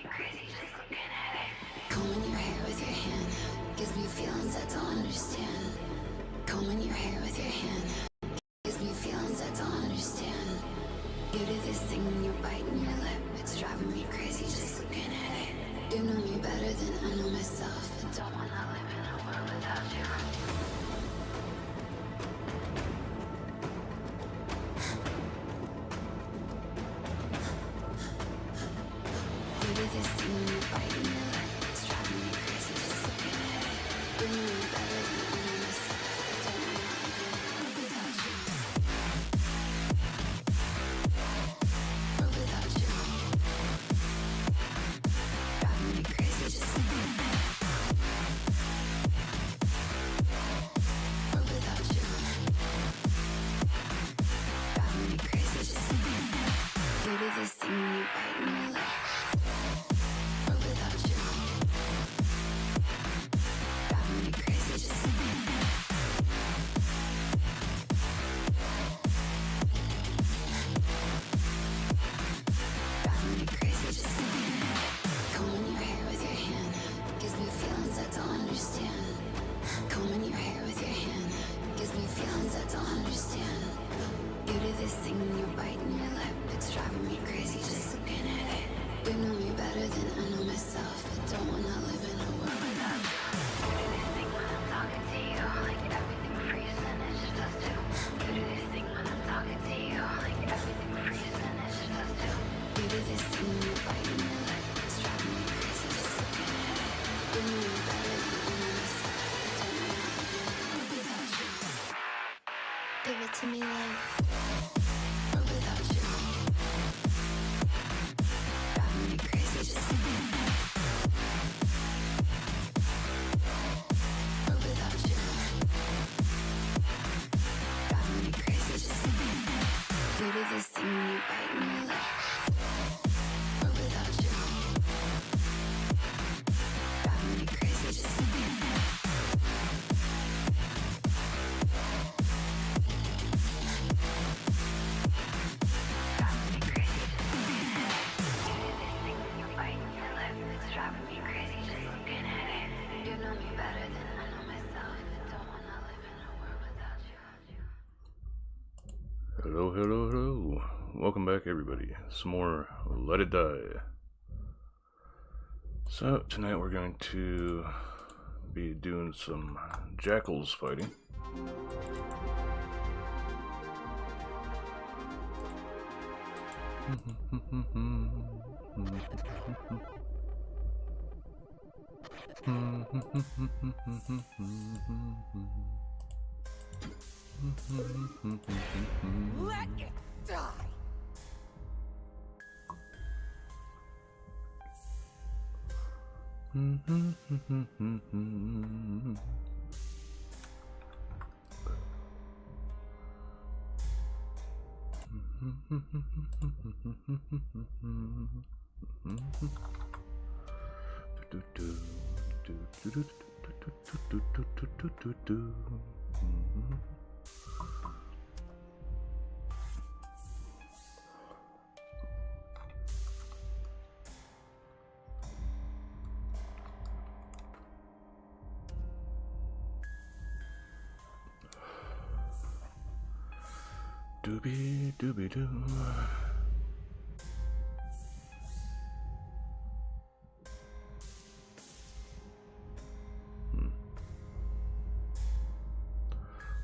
crazy just looking at it. Combing your hair with your hand gives me feelings I don't understand. Combing your hair with your hand gives me feelings I don't understand. You do this thing when you're biting your lip. It's driving me crazy just looking at it. You know me better than I know myself. I don't wanna live in a world without you. You do this thing when you're biting your lip. It's driving me crazy just looking at it. You know me better than I know myself. I don't wanna live in a world without you. World without you. Driving me crazy just looking at it. World without you. Driving me crazy just looking at it. You do this thing when you're biting your lip. World without you. Driving me crazy just looking at it. Driving me crazy just looking at it. Combing your hair with your hand gives me feelings I don't understand. Combing your hair with your hand gives me feelings I don't understand. You do this thing when you're biting your lip. It's driving me crazy just looking at it. You know me better than I know myself. I don't wanna live in a world without you. You do this thing when I'm talking to you, like everything freezes and it's just us two. You do this thing when I'm talking to you, like everything freezes and it's just us two. You do this thing when you're biting your lip. It's driving me crazy just looking at it. You know me better than I know myself. I don't wanna live in a world without you. Give it to me like world without you. Driving me crazy just looking at it. World without you. Driving me crazy just looking at it. You do this thing when you're biting your lip. World without you. Driving me crazy just looking at it. Driving me crazy just looking at it. You do this thing when you're biting your lip. It's driving me crazy just looking at it. You know me better than I know myself. I don't wanna live in a world without you. Hello, hello, hello. Welcome back, everybody. Some more Let It Die. So, tonight we're going to be doing some Jackals fighting. Let it die! Doobie doobie doo.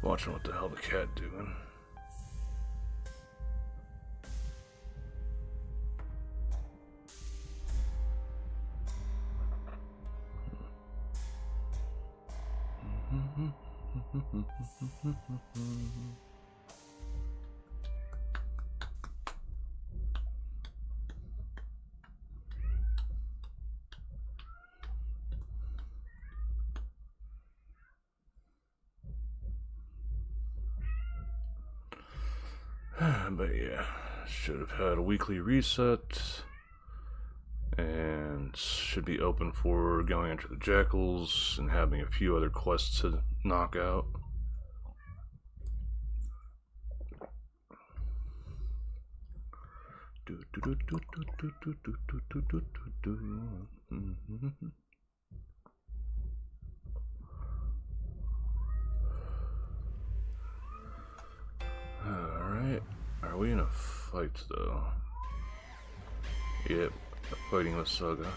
Watching what the hell the cat doing. But yeah, should have had a weekly reset and should be open for going into the Jackals and having a few other quests to knock out. Alright, are we in a fight though? Yep, fighting with Saga.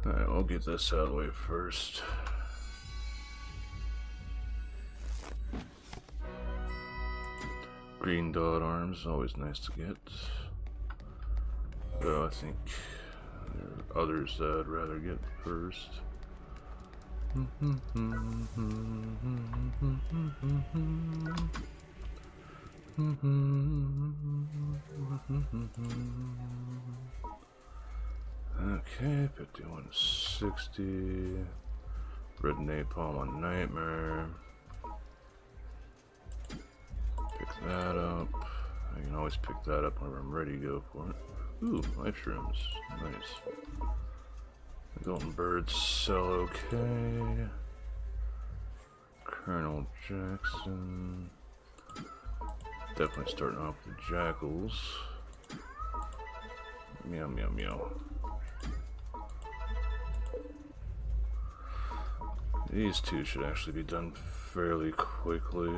Alright, we'll get this out of the way first. Green dot arms, always nice to get. Though I think there are others that I'd rather get first. Okay, 5160. Red napalm on nightmare. Pick that up. I can always pick that up whenever I'm ready to go for it. Ooh, life shrooms. Nice. The golden birds sell okay. Colonel Jackson. Definitely starting off with the Jackals. Meow, meow, meow. These two should actually be done fairly quickly.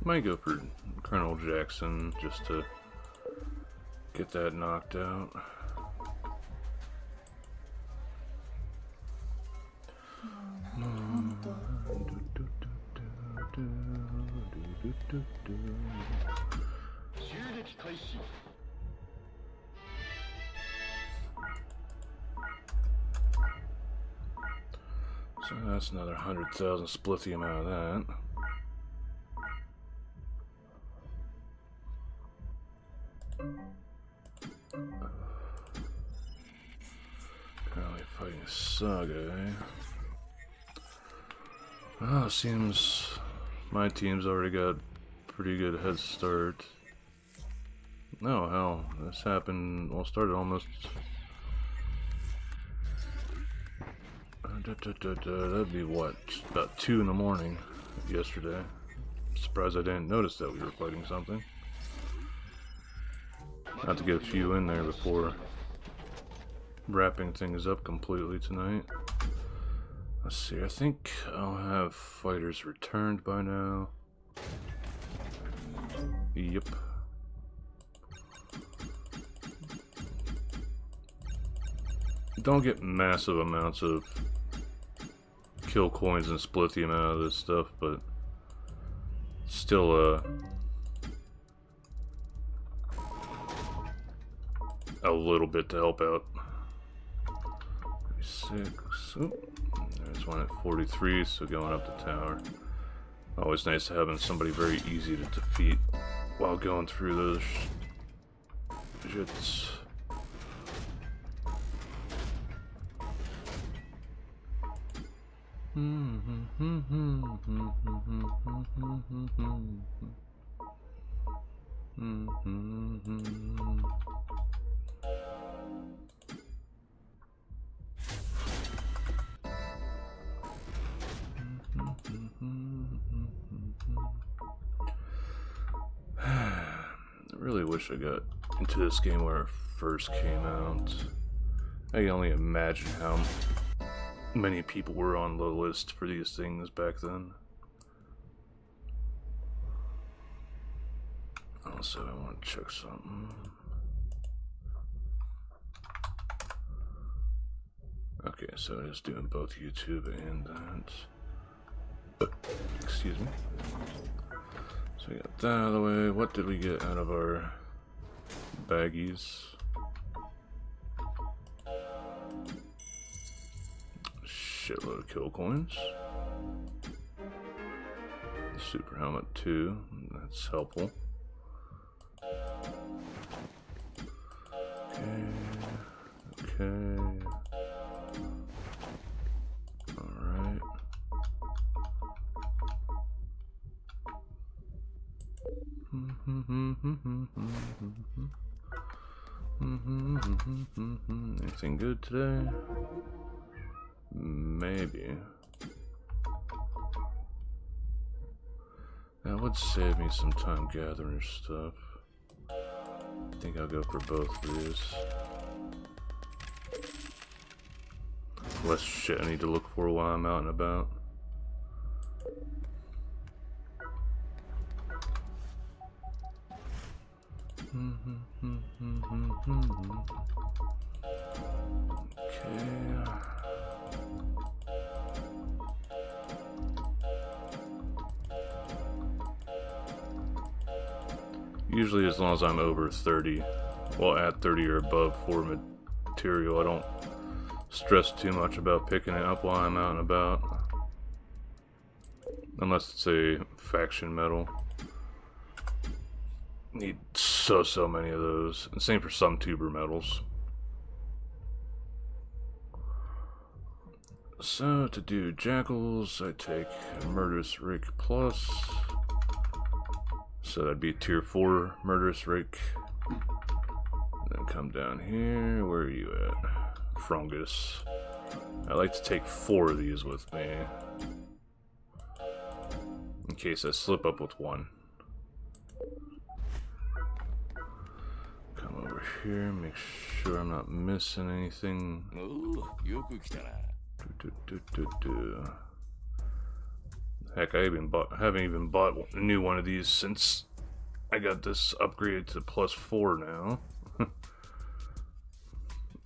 Might go for Colonel Jackson just to get that knocked out. So that's another 100,000 splithium out of that. Currently fighting Saga. Well, it seems my team's already got a pretty good head start. No, hell, this happened, well, started almost... that'd be what, about 2 in the morning yesterday. I'm surprised I didn't notice that we were fighting something. Have to get a few in there before wrapping things up completely tonight. Let's see, I think I'll have fighters returned by now. Yep. Don't get massive amounts of kill coins and splithium out of this stuff, but still a little bit to help out. 36. Oop. There's one at 43, so going up the tower. Always nice having somebody very easy to defeat while going through those shits. I really wish I got into this game where it first came out. I can only imagine how many people were on the list for these things back then. Also, I want to check something. Okay, so it is doing both YouTube and that. Excuse me. So we got that out of the way. What did we get out of our baggies? Shitload of kill coins. Super helmet 2. That's helpful. Okay. Alright. Anything good today? Maybe. That would save me some time gathering stuff. I think I'll go for both of these. Less shit I need to look for while I'm out and about. Okay. Usually as long as I'm over 30, well at 30 or above for material, I don't stress too much about picking it up while I'm out and about. Unless it's a faction medal. Need so many of those. And same for some tuber medals. So to do Jackals, I take Murderous Rake Plus. So that'd be a tier 4 Murderous Rake. Then come down here. Where are you at? Fungus. I like to take 4 of these with me. In case I slip up with one. Come over here, make sure I'm not missing anything. Heck, I haven't even bought a new one of these since I got this upgraded to +4 now.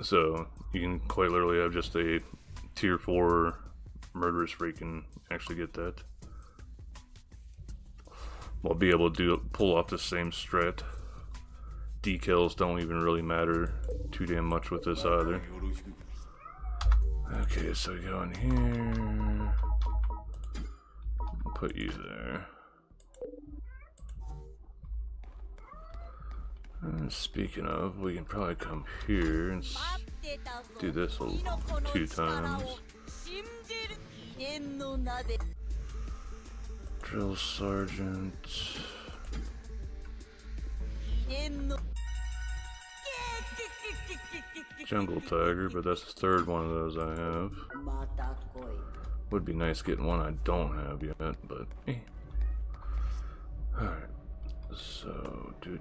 So you can quite literally have just a tier 4 Murderous Rake and actually get that. I'll be able to pull off the same strat. Decals don't even really matter too damn much with this either. Okay, so go in here. Put you there. And speaking of, we can probably come here and do this 2 times. Drill Sergeant. Jungle Tiger, but that's the 3rd one of those I have. Would be nice getting one I don't have yet, but eh. Alright, so dude,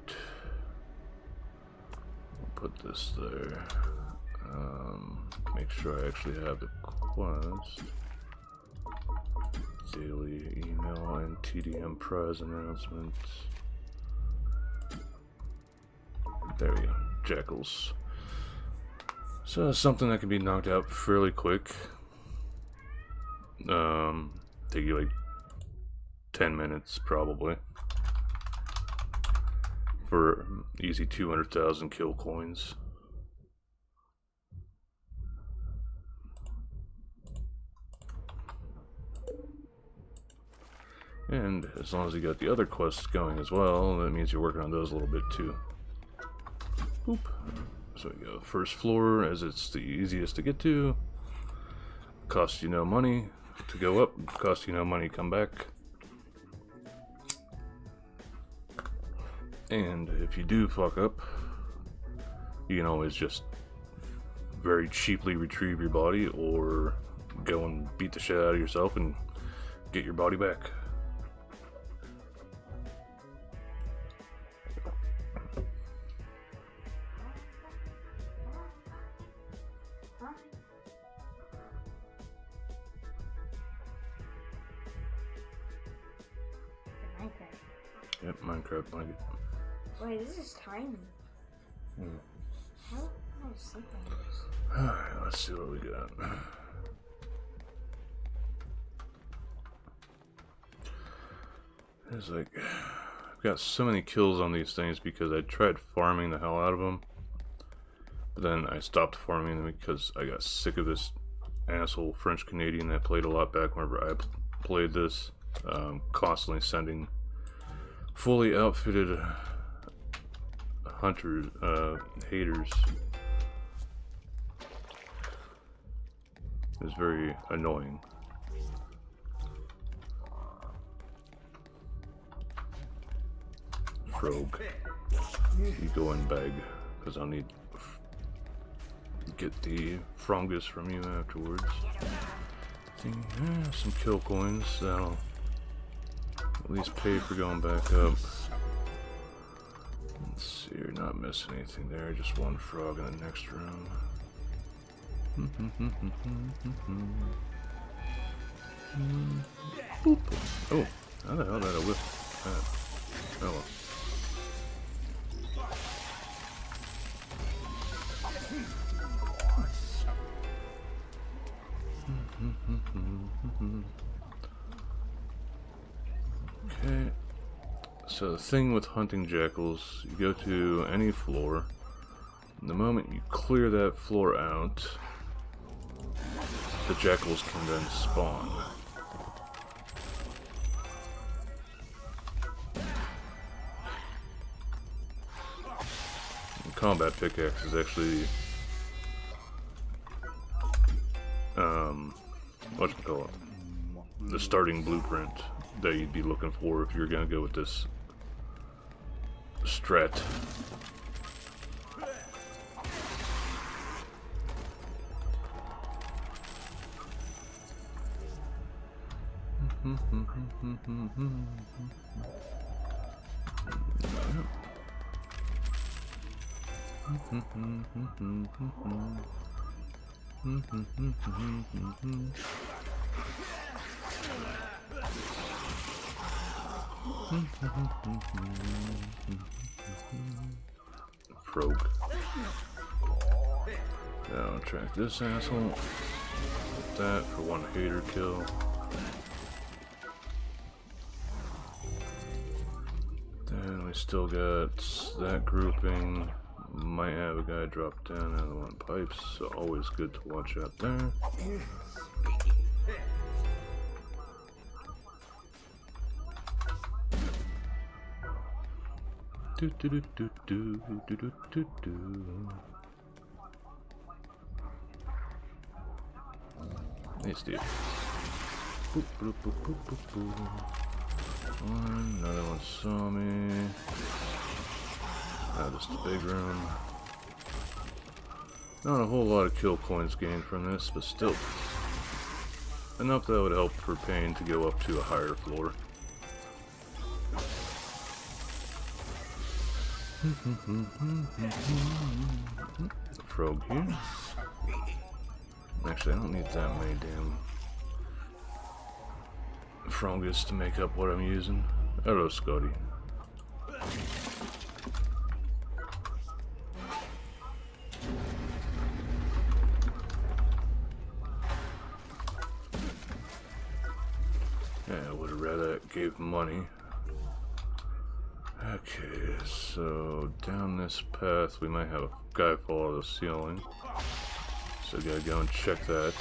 we'll put this there. Make sure I actually have the quest. Daily email and TDM prize announcements. There we go, Jackals. So something that can be knocked out fairly quick. Take you like 10 minutes probably. For easy 200,000 kill coins. And as long as you got the other quests going as well, that means you're working on those a little bit too. Boop. So we go first floor, as it's the easiest to get to. Costs you no money to go up, costs you no money to come back. And if you do fuck up, you can always just very cheaply retrieve your body or go and beat the shit out of yourself and get your body back. Yep, Minecraft blanket. Wait, this is tiny. How am I sleeping on this? Alright, let's see what we got. There's like, I've got so many kills on these things because I tried farming the hell out of them. But then I stopped farming them because I got sick of this asshole French Canadian that played a lot back whenever I played this. Constantly sending fully outfitted hunters, haters. It's very annoying. Frog, you go and beg, because I'll need get the fungus from you afterwards. Some kill coins that'll At least pay for going back up. Let's see, you're not missing anything there, just one frog in the next room. Boop. Oh, how the hell did I whip that? Oh well. Okay, so the thing with hunting jackals, you go to any floor, and the moment you clear that floor out, the jackals can then spawn. The combat pickaxe is actually whatchamacallit, the starting blueprint that you'd be looking for if you're gonna go with this strat. Frog. Now track this asshole. Get that for one hater kill. Then we still got that grouping. Might have a guy drop down out of one pipes, so always good to watch out there. Do do do do do do do do do. Hey Steve. Boop boop boop boop boop boop. Another one saw me. Just a big room. Not a whole lot of kill coins gained from this, but still enough that would help for Pain to go up to a higher floor. Frog here. Actually, I don't need that many damn frogus to make up what I'm using. Hello, Scotty. Yeah, I would have rather gave money. Okay, so down this path we might have a guy fall out of the ceiling. So gotta go and check that.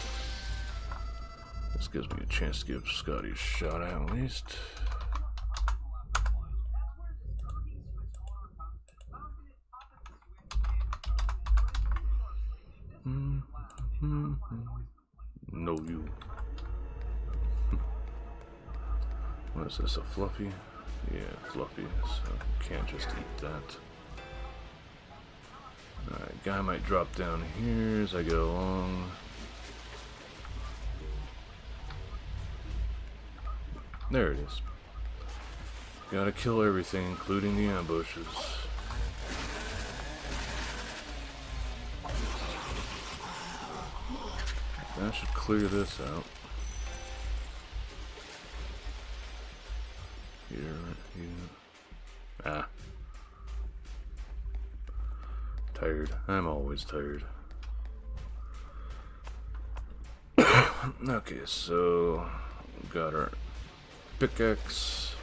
This gives me a chance to give Scotty a shot at least. No you. What is this, a fluffy? Yeah, fluffy, so can't just eat that. Alright, guy might drop down here as I go along. There it is. Gotta kill everything, including the ambushes. That should clear this out. Here. Ah. Tired. I'm always tired. Okay, so got our pickaxe,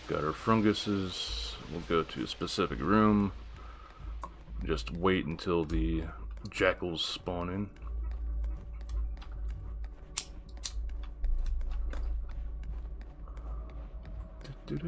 got our funguses. We'll go to a specific room. Just wait until the jackals spawn in. Get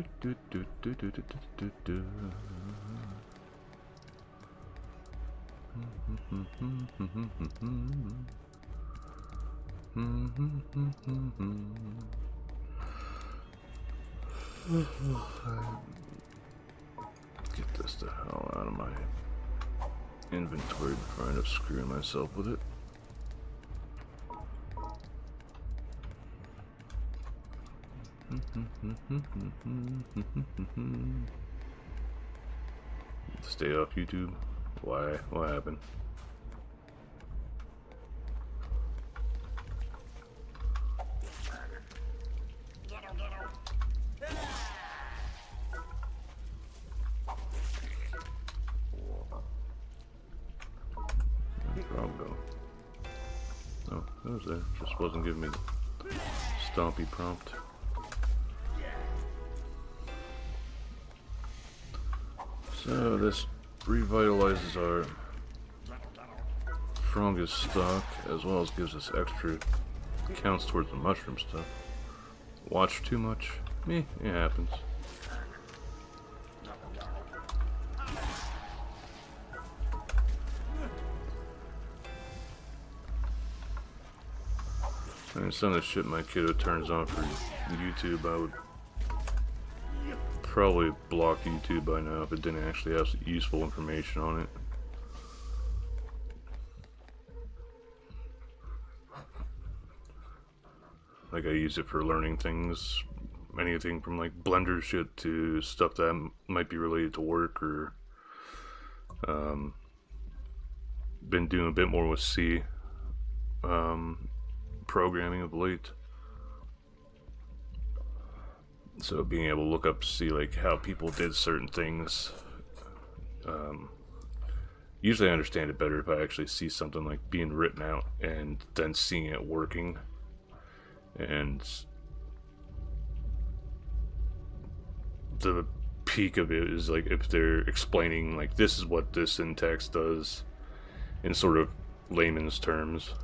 this the hell out of my inventory before I end up screwing myself with it. Stay off YouTube. Why? What happened? Go. Oh, that was there. Just wasn't giving me the stompy prompt. So this revitalizes our fungus stock as well as gives us extra counts towards the mushroom stuff. Watch too much? It happens. I mean, some of the shit my kiddo turns on for YouTube, I would probably block YouTube by now if it didn't actually have useful information on it. Like, I use it for learning things, anything from like Blender shit to stuff that might be related to work, or been doing a bit more with C programming of late. So being able to look up, see like how people did certain things. Usually I understand it better if I actually see something like being written out and then seeing it working. And the peak of it is like if they're explaining like this is what this syntax does in sort of layman's terms.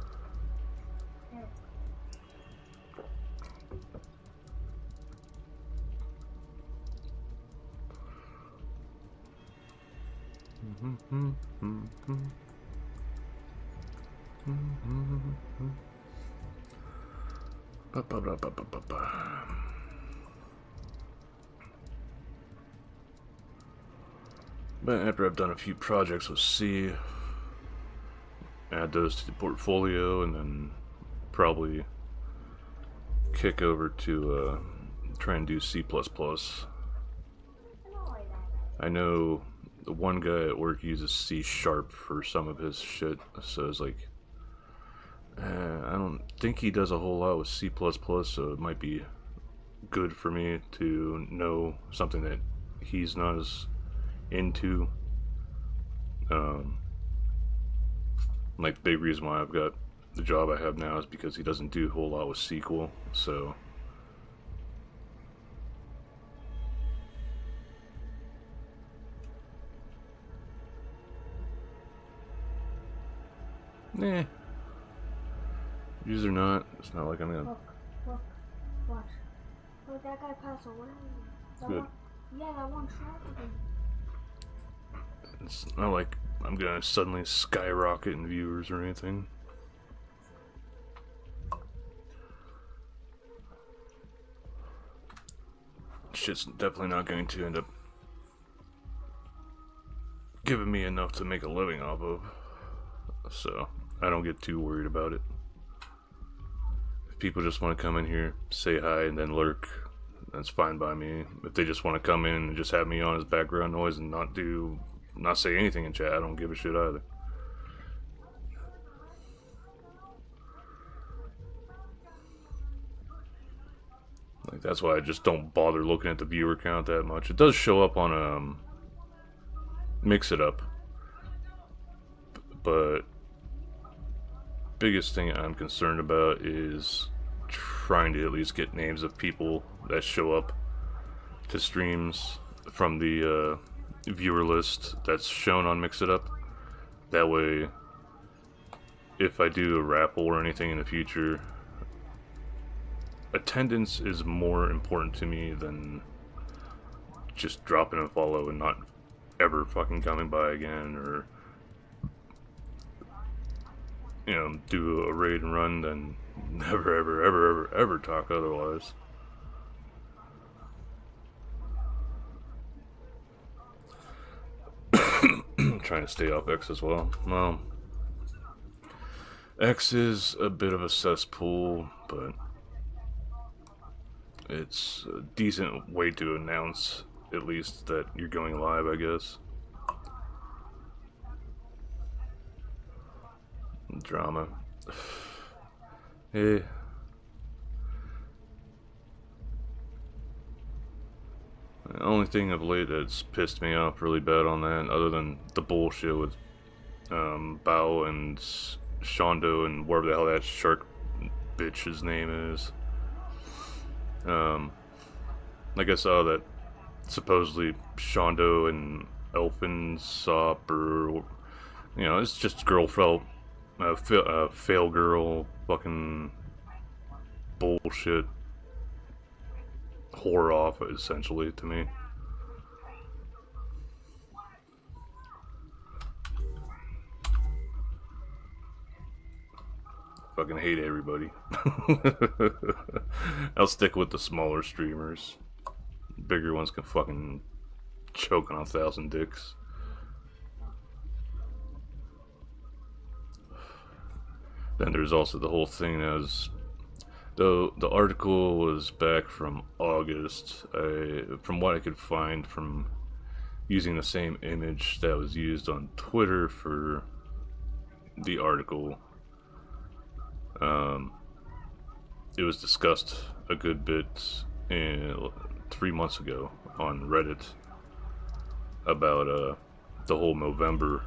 But after I've done a few projects with C, add those to the portfolio, and then probably kick over to try and do C++. I know the one guy at work uses C# for some of his shit, so it's like, I don't think he does a whole lot with C++, so it might be good for me to know something that he's not as into. Like, the big reason why I've got the job I have now is because he doesn't do a whole lot with SQL, so use or not, it's not like I'm gonna. Look, watch. Look, that guy passed away. Good. That one shot at him. It's not like I'm gonna suddenly skyrocket in viewers or anything. Shit's definitely not going to end up giving me enough to make a living off of, so I don't get too worried about it. If people just want to come in here, say hi, and then lurk, that's fine by me. If they just want to come in and just have me on as background noise and not say anything in chat, I don't give a shit either. Like, that's why I just don't bother looking at the viewer count that much. It does show up on Mix It Up, but biggest thing I'm concerned about is trying to at least get names of people that show up to streams from the viewer list that's shown on Mix It Up. That way, if I do a raffle or anything in the future, attendance is more important to me than just dropping a follow and not ever fucking coming by again, or do a raid and run, then never ever talk otherwise. I'm trying to stay off X as well. Well, X is a bit of a cesspool, but it's a decent way to announce, at least, that you're going live, I guess. Drama. Hey. The only thing of late that's pissed me off really bad on that, other than the bullshit with Bao and Shondo and whatever the hell that shark bitch's name is. Like I saw that supposedly Shondo and Elfinsop, or you know, it's just fail girl fucking bullshit whore off, essentially, to me. Fucking hate everybody. I'll stick with the smaller streamers. Bigger ones can fucking choke on 1,000 dicks. Then there's also the whole thing that was, though the article was back from August, from what I could find from using the same image that was used on Twitter for the article, it was discussed a good bit 3 months ago on Reddit about the whole Movember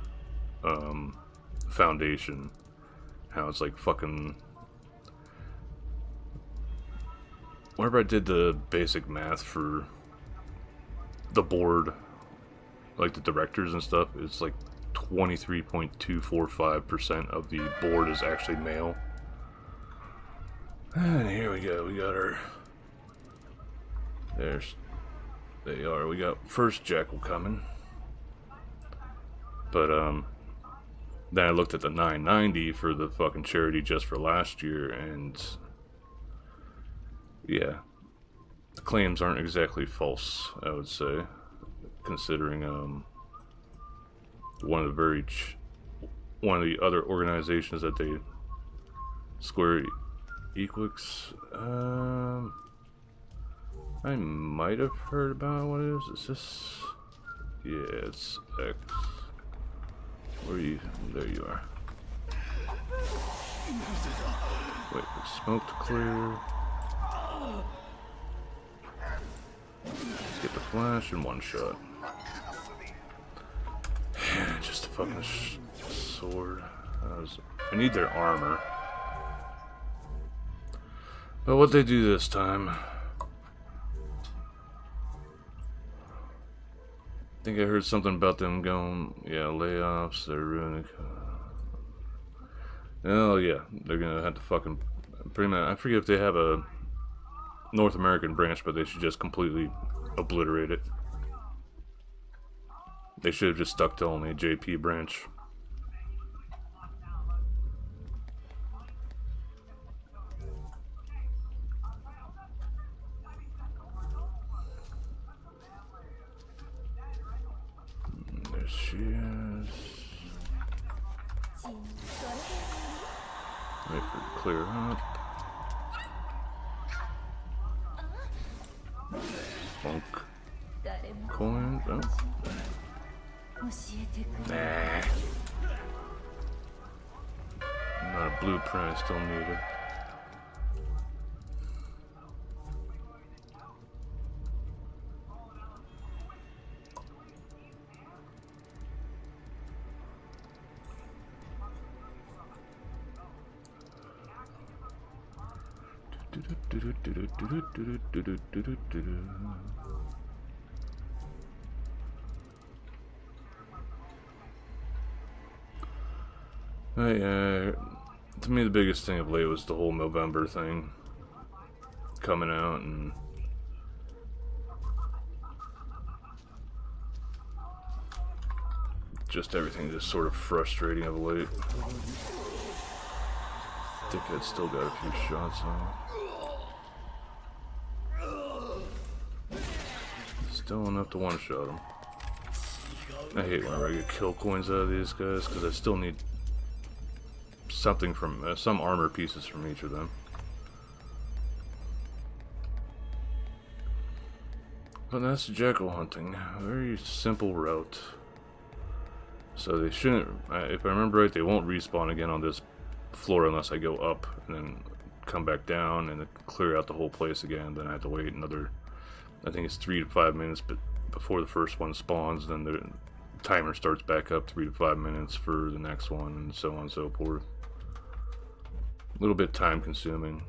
foundation, how it's like fucking, whenever I did the basic math for the board, like the directors and stuff, it's like 23.245% of the board is actually male. And here we go, we got our, they are, we got first Jackal coming. But then I looked at the 990 for the fucking charity just for last year, and yeah, the claims aren't exactly false, I would say, considering one of the other organizations that they Square Equix, I might have heard about what it is. Is this? Yeah, it's X. Where are you? There you are. Wait, smoke to clear. Let's get the flash in one shot. Just a fucking sword. I need their armor. But what they do this time? I think I heard something about them going, yeah, layoffs, they're ruining. Oh yeah, they're gonna have to fucking, pretty much, I forget if they have a North American branch, but they should just completely obliterate it. They should have just stuck to only a JP branch. There she is. Wait for it to clear up. Funk. Coins. Oh. Nah. Not a blueprint, I still need it. To me, the biggest thing of late was the whole Movember thing coming out, and just everything just sort of frustrating of late. I think I'd still got a few shots on. Still enough to one-shot them. I hate whenever I get kill coins out of these guys, because I still need something from, some armor pieces from each of them. But that's jackal hunting. A very simple route. So they shouldn't, if I remember right, they won't respawn again on this floor unless I go up and then come back down and clear out the whole place again. Then I have to wait another, I think it's 3 to 5 minutes before the first one spawns. Then the timer starts back up 3 to 5 minutes for the next one, and so on and so forth. A little bit time consuming.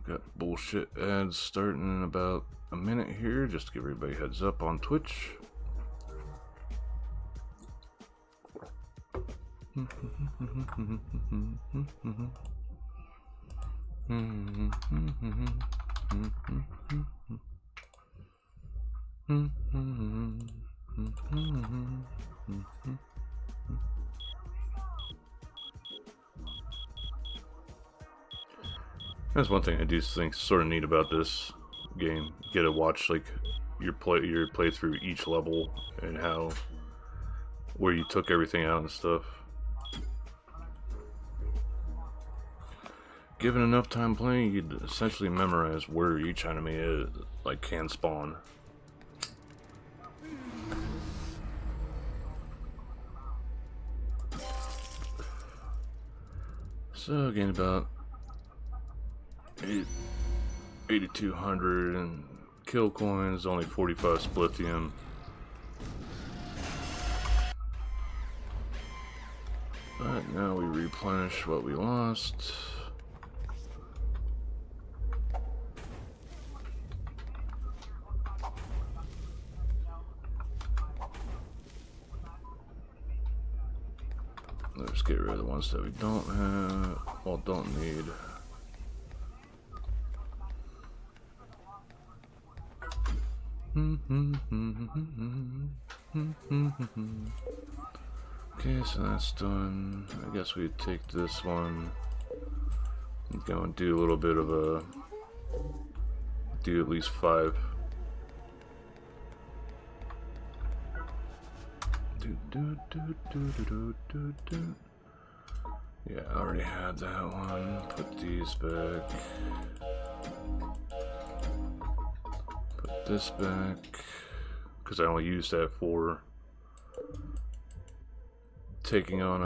Got bullshit ads starting in about a minute here, just to give everybody heads up on Twitch. That's one thing I do think sort of neat about this game. You get to watch like your playthrough each level and how where you took everything out and stuff. Given enough time playing, you'd essentially memorize where each enemy is, like can spawn. So again, about 8,200 and kill coins, only 45 splithium. But now we replenish what we lost. Let's get rid of the ones that we don't have, well, don't need. Okay, so that's done. I guess we take this one and go and do a little bit of a, do at least 5. Yeah, I already had that one. Put these back. Put this back. Because I only used that for taking on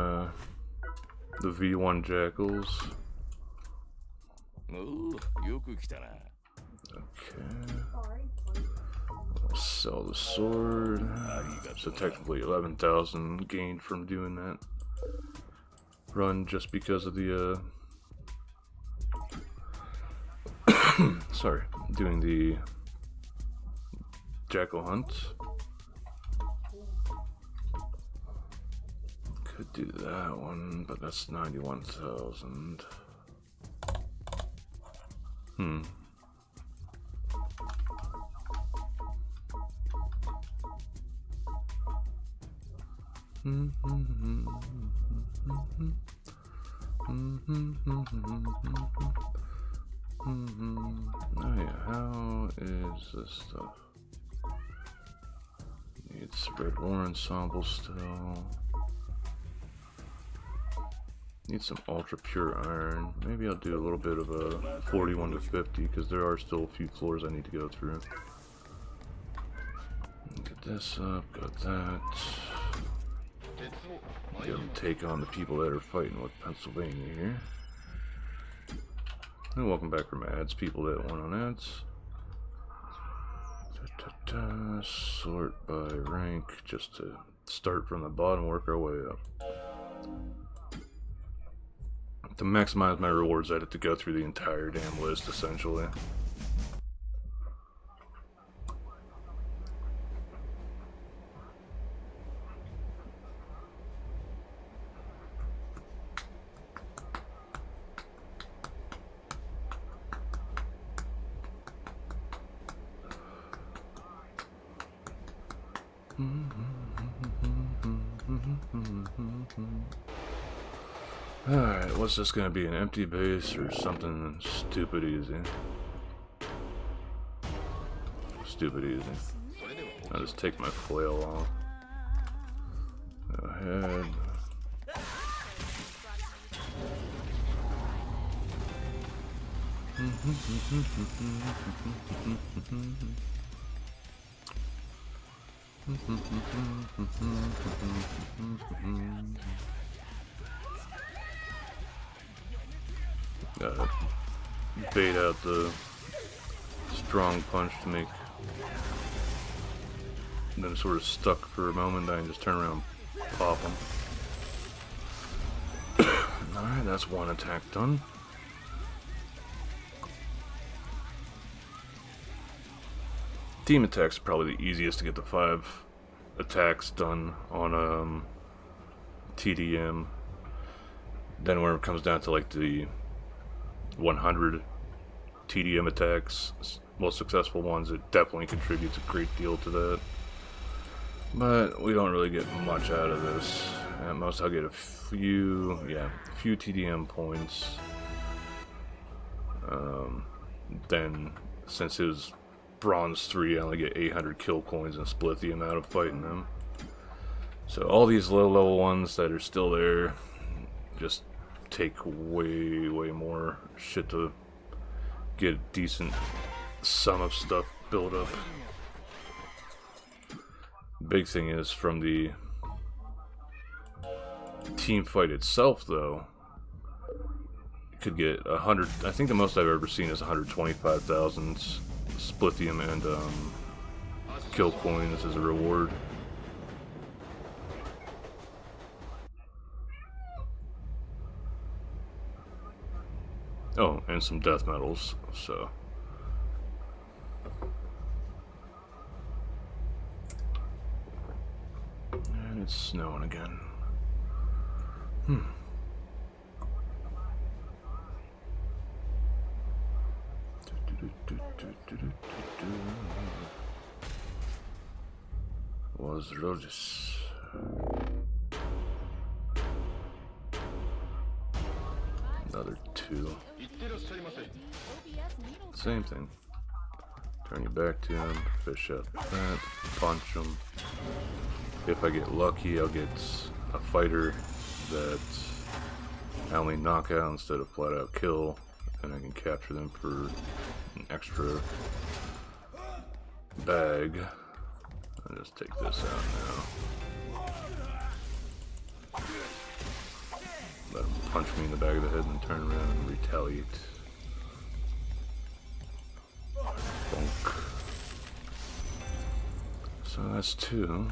the V1 Jackals. Okay. I'll sell the sword. So technically 11,000 gained from doing that run just because of the sorry, doing the jackal hunt. Could do that one, but that's 91,000. Oh yeah, how is this stuff? Need spread war ensemble still. Need some ultra pure iron. Maybe I'll do a little bit of a 41 to 50 because there are still a few floors I need to go through. Get this up, got that. Get them take on the people that are fighting with Pennsylvania here. And welcome back from ads, people that want on ads. Sort by rank, just to start from the bottom, work our way up. To maximize my rewards, I had to go through the entire damn list, essentially. Alright, what's this gonna be? An empty base or something stupid easy? Stupid easy. I'll just take my flail off. Go ahead. Bait out the strong punch to make them sort of stuck for a moment, then just turn around and pop them. Alright, that's one attack done. Team attacks are probably the easiest to get the 5 attacks done on TDM. Then when it comes down to like the 100 TDM attacks, most successful ones, it definitely contributes a great deal to that. But we don't really get much out of this. At most I'll get a few TDM points. Then since it was Bronze 3, I only get 800 kill coins and split the amount of fighting them. So all these low level ones that are still there just take way more shit to get a decent sum of stuff built up. Big thing is from the team fight itself though, you could get 100, I think the most I've ever seen is 125,000 splithium and kill coins as a reward. Oh, and some death medals, so. And it's snowing again. Was Rogers. Another 2. Same thing. Turn your back to him, fish up that, punch him. If I get lucky, I'll get a fighter that I only knock out instead of flat out kill, and I can capture them for an extra bag. I'll just take this out now. Let him punch me in the back of the head and then turn around and retaliate. Bonk. So that's 2.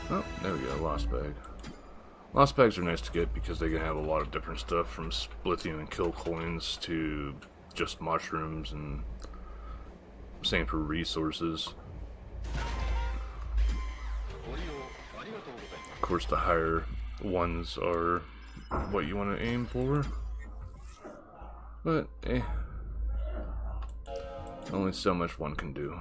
Oh, there we go, lost bag. Lost bags are nice to get because they can have a lot of different stuff, from splithium and kill coins to just mushrooms, and same for resources. Of course, the higher ones are what you want to aim for, but only so much one can do.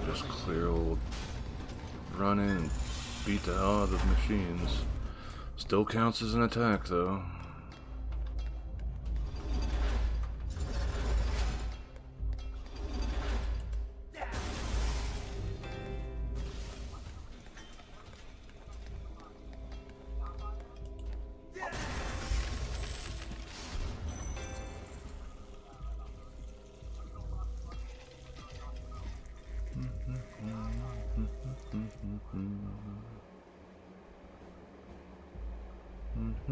Just clear old run in and beat the hell out of the machines. Still counts as an attack though. The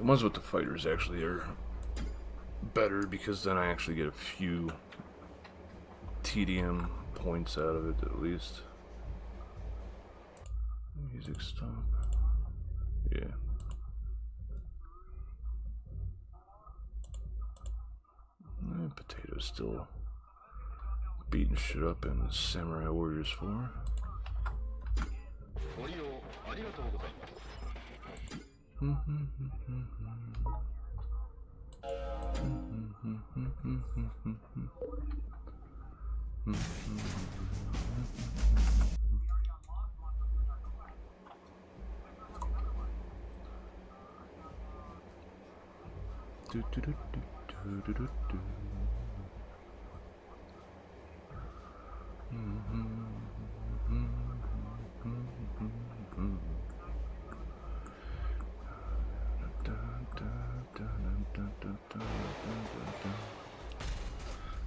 ones with the fighters actually are better because then I actually get a few TDM points out of it at least. Music stop. Yeah. Potato's still beating shit up in Samurai Warriors 4.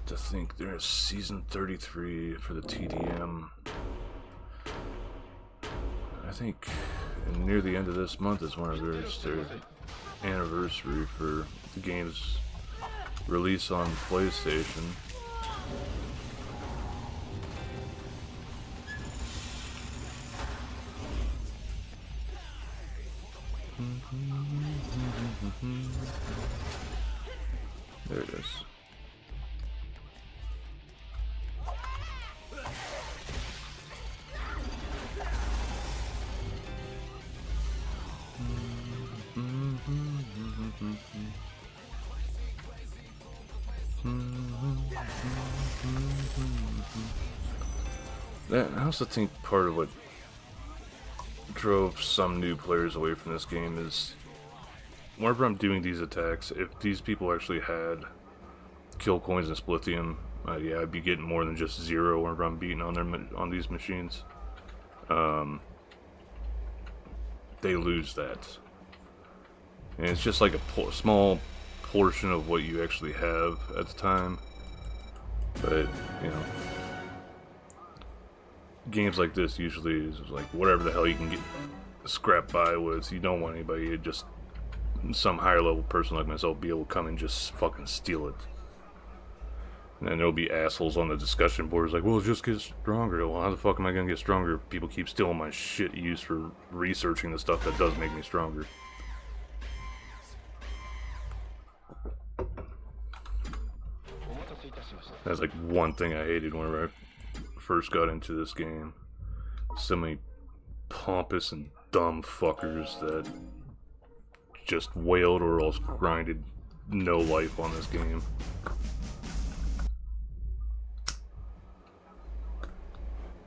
To think there's season 33 for the TDM. I think near the end of this month is when there's their anniversary for the game's release on PlayStation. There it is. I also think part of what drove some new players away from this game is whenever I'm doing these attacks, if these people actually had kill coins and splithium, yeah, I'd be getting more than just 0 whenever I'm beating on these machines. They lose that, and it's just like a small portion of what you actually have at the time. But you know, games like this usually is like whatever the hell you can get scrapped by with. You don't want anybody to just some higher level person like myself be able to come and just fucking steal it. And then there'll be assholes on the discussion boards like, well, just get stronger. Well, how the fuck am I gonna get stronger if people keep stealing my shit used for researching the stuff that does make me stronger? That's like one thing I hated whenever I first got into this game. So many pompous and dumb fuckers that just wailed or else grinded no life on this game.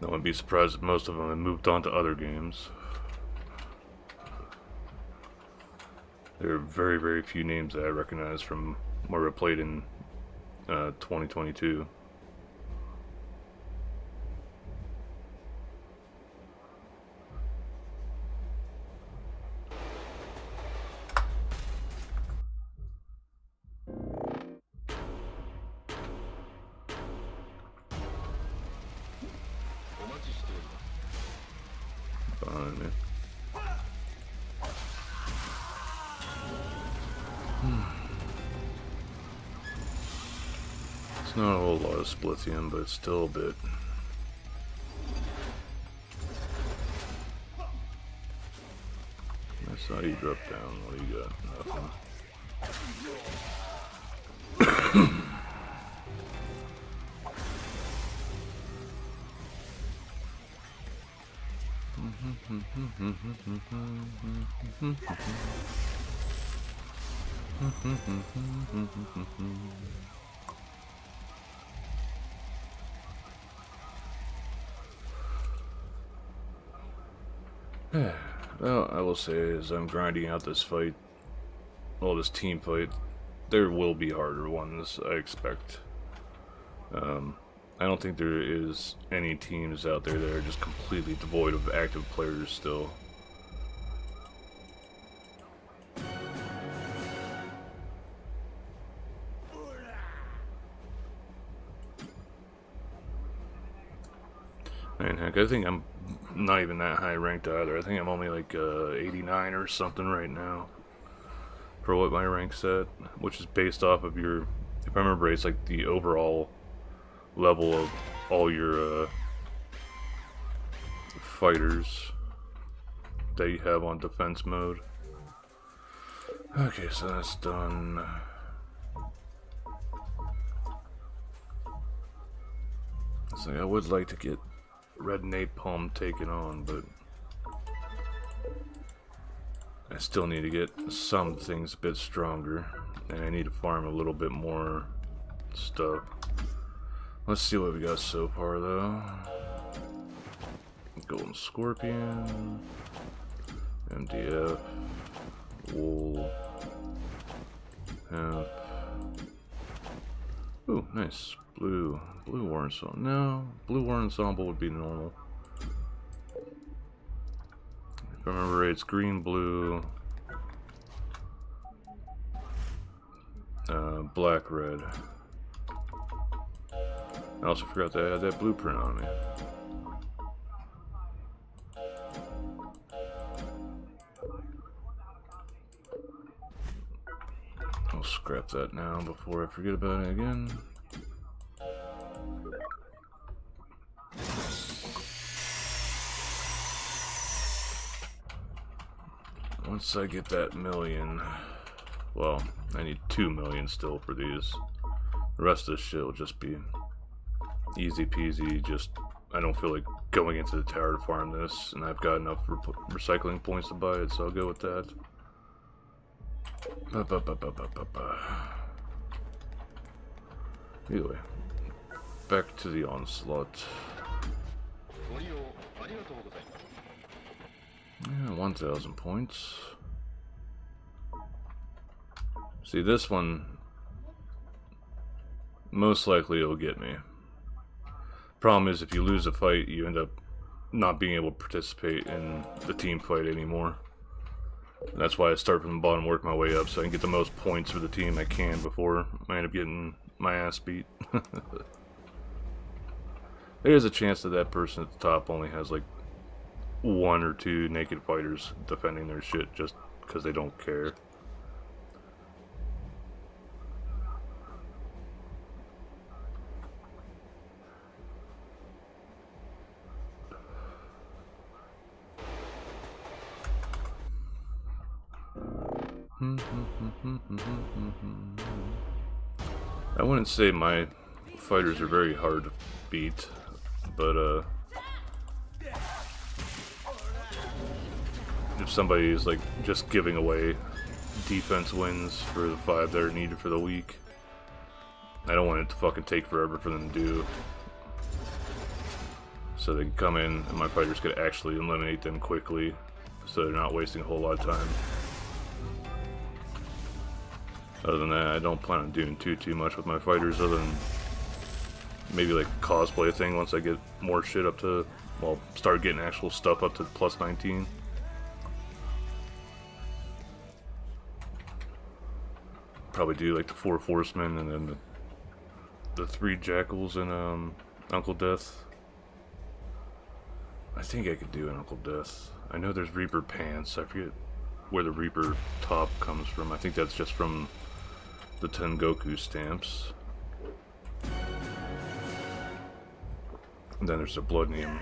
No one would be surprised if most of them have moved on to other games. There are very, very few names that I recognize from where I played in 2022. Fine, man. It's not a whole lot of splithium, but it's still a bit. I saw you drop down. What do you got? Nothing. Well, I will say as I'm grinding out this fight, well, this team fight, there will be harder ones, I expect. I don't think there is any teams out there that are just completely devoid of active players still. And heck, I think I'm not even that high ranked either. I think I'm only like 89 or something right now for what my rank's at, which is based off of your, if I remember right, it's like the overall level of all your fighters that you have on defense mode. Okay, so that's done. So I would like to get Red Napalm taken on, but I still need to get some things a bit stronger, and I need to farm a little bit more stuff. Let's see what we got so far, though. Golden Scorpion, MDF, Wool, Hemp. Ooh, nice. Blue War Ensemble. No, Blue War Ensemble would be normal. If I remember right, it's green, blue, black, red. I also forgot to add that blueprint on me. I'll scrap that now before I forget about it again. Once I get that million, well, I need 2 million still for these. The rest of this shit will just be easy peasy. Just, I don't feel like going into the tower to farm this, and I've got enough recycling points to buy it, so I'll go with that. Anyway, back to the onslaught. Yeah, 1,000 points. See, this one, most likely it'll get me. Problem is, if you lose a fight, you end up not being able to participate in the team fight anymore. That's why I start from the bottom, work my way up, so I can get the most points for the team I can before I end up getting my ass beat. There's a chance that that person at the top only has like 1 or 2 naked fighters defending their shit just because they don't care. I wouldn't say my fighters are very hard to beat, but if somebody is like just giving away defense wins for the 5 that are needed for the week, I don't want it to fucking take forever for them to do. So they can come in and my fighters could actually eliminate them quickly, so they're not wasting a whole lot of time. Other than that, I don't plan on doing too much with my fighters, other than maybe like a cosplay thing once I get more shit up to, well, start getting actual stuff up to plus 19. Probably do like the 4 Horsemen and then the 3 Jackals and Uncle Death. I think I could do an Uncle Death. I know there's Reaper pants. I forget where the Reaper top comes from. I think that's just from the Tengoku stamps. And then there's the Blood Name.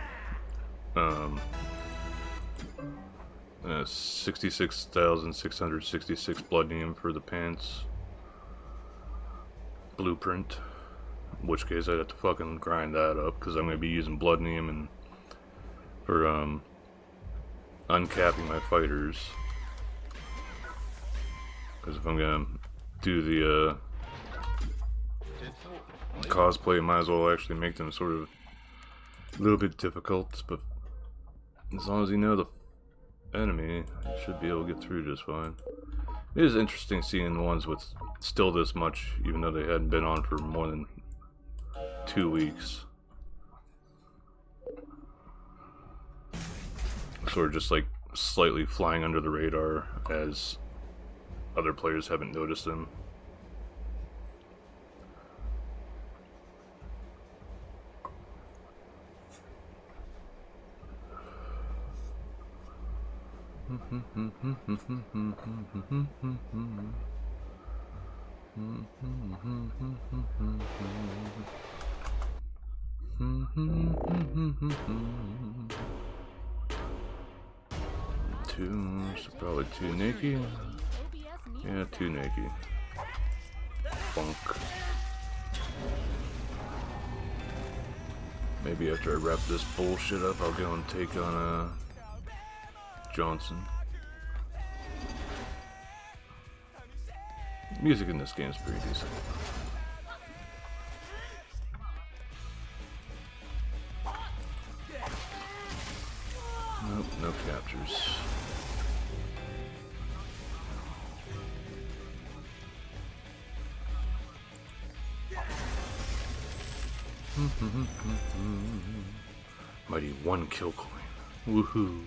66,666 Blood Name for the pants. Blueprint. In which case I'd have to fucking grind that up, because I'm going to be using Blood Name and for uncapping my fighters. Because if I'm gonna do the cosplay, I might as well actually make them sort of a little bit difficult, but as long as you know the enemy, you should be able to get through just fine. It is interesting seeing the ones with still this much, even though they hadn't been on for more than 2 weeks. sort of just like slightly flying under the radar as other players haven't noticed them. Probably too naked. Yeah, too naked. Funk. Maybe after I wrap this bullshit up, I'll go and take on Johnson. Music in this game is pretty decent. Nope, no captures. Mighty 1 kill coin. Woohoo.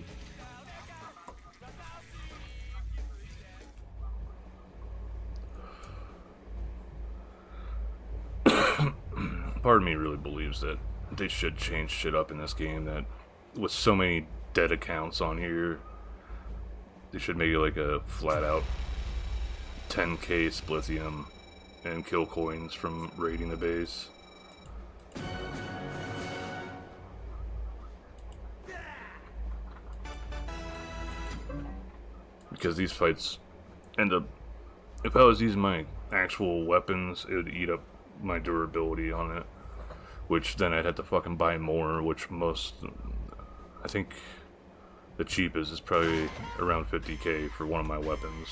Part of me really believes that they should change shit up in this game, that with so many dead accounts on here, they should make it like a flat out 10k splithium and kill coins from raiding the base. Because these fights end up, if I was using my actual weapons, it would eat up my durability on it, which then I'd have to fucking buy more, which I think the cheapest is probably around 50k for one of my weapons,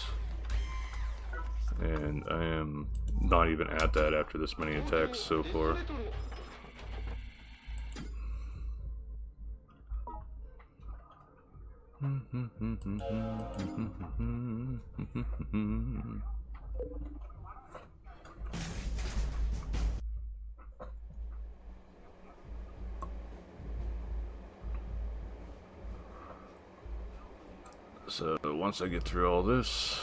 and I am not even at that after this many attacks so far. So once I get through all this,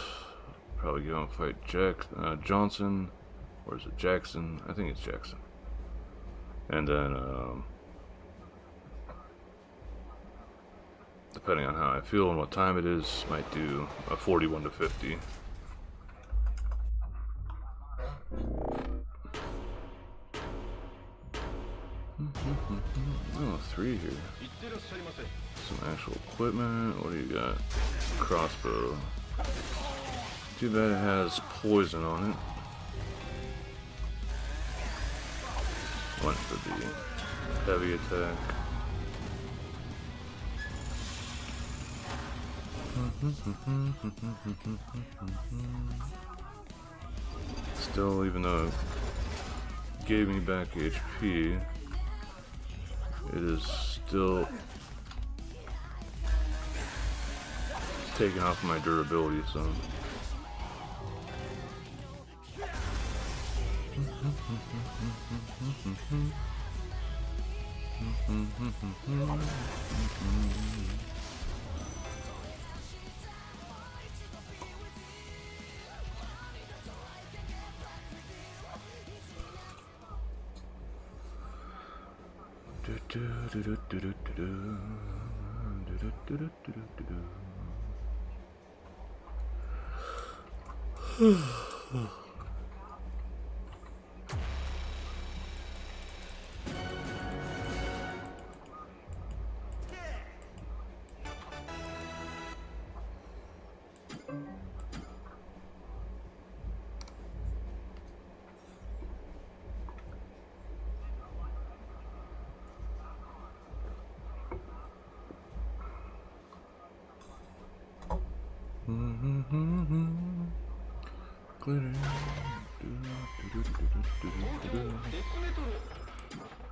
probably go and fight Johnson, or is it Jackson? I think it's Jackson. And then depending on how I feel and what time it is, might do a 41 to 50. Oh, 3 here. Some actual equipment. What do you got? Crossbow. Too bad it has poison on it. One for the heavy attack. Still, even though it gave me back HP, it is still taking off my durability some.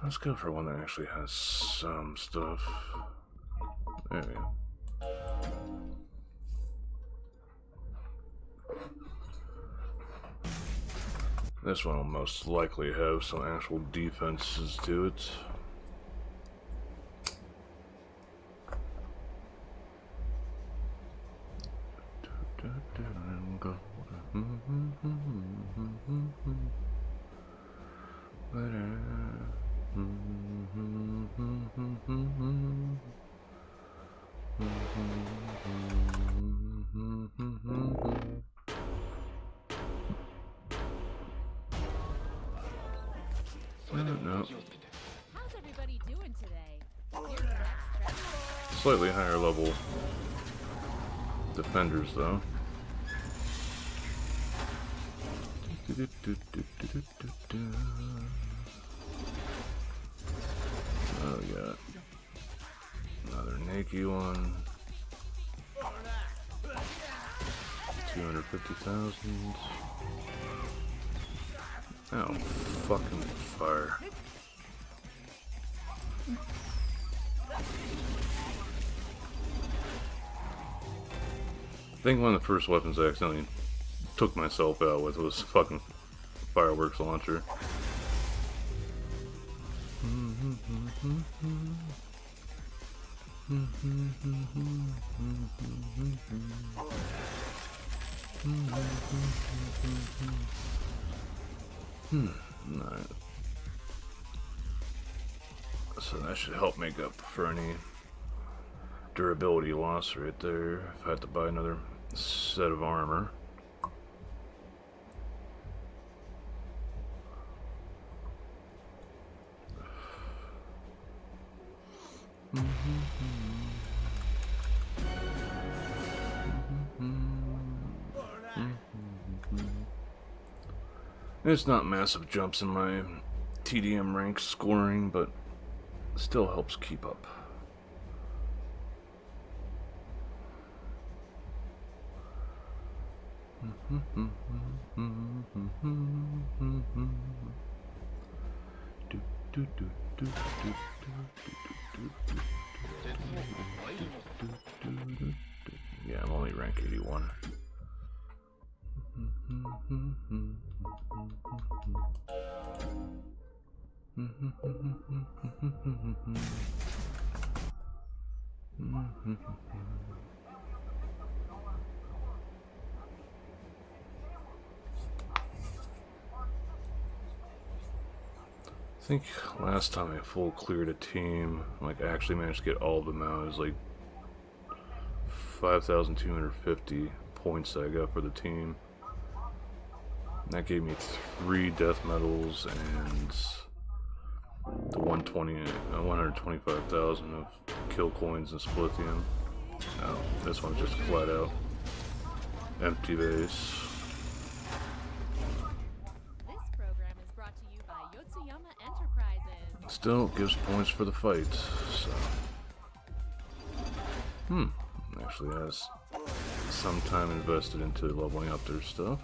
Let's go for one that actually has some stuff. There we go. This one will most likely have some actual defenses to it. No. How's everybody doing today? Here's the next track. Slightly higher level defenders, though. Oh, we got another Nakey one. 250,000. Oh, fucking fire. I think one of the first weapons I accidentally took myself out with was fucking fireworks launcher. Alright. So that should help make up for any durability loss right there if I had to buy another set of armor. It's not massive jumps in my TDM rank scoring, but still helps keep up. Yeah, I'm only rank 81. I think last time I full cleared a team, like I actually managed to get all of them out, it was like 5,250 points that I got for the team. And that gave me 3 death medals and the 125,000 of kill coins and splithium. Oh, this one's just flat out empty base. This program is brought to you by Yotsuyama Enterprises. Still gives points for the fight, so. Actually has some time invested into leveling up their stuff.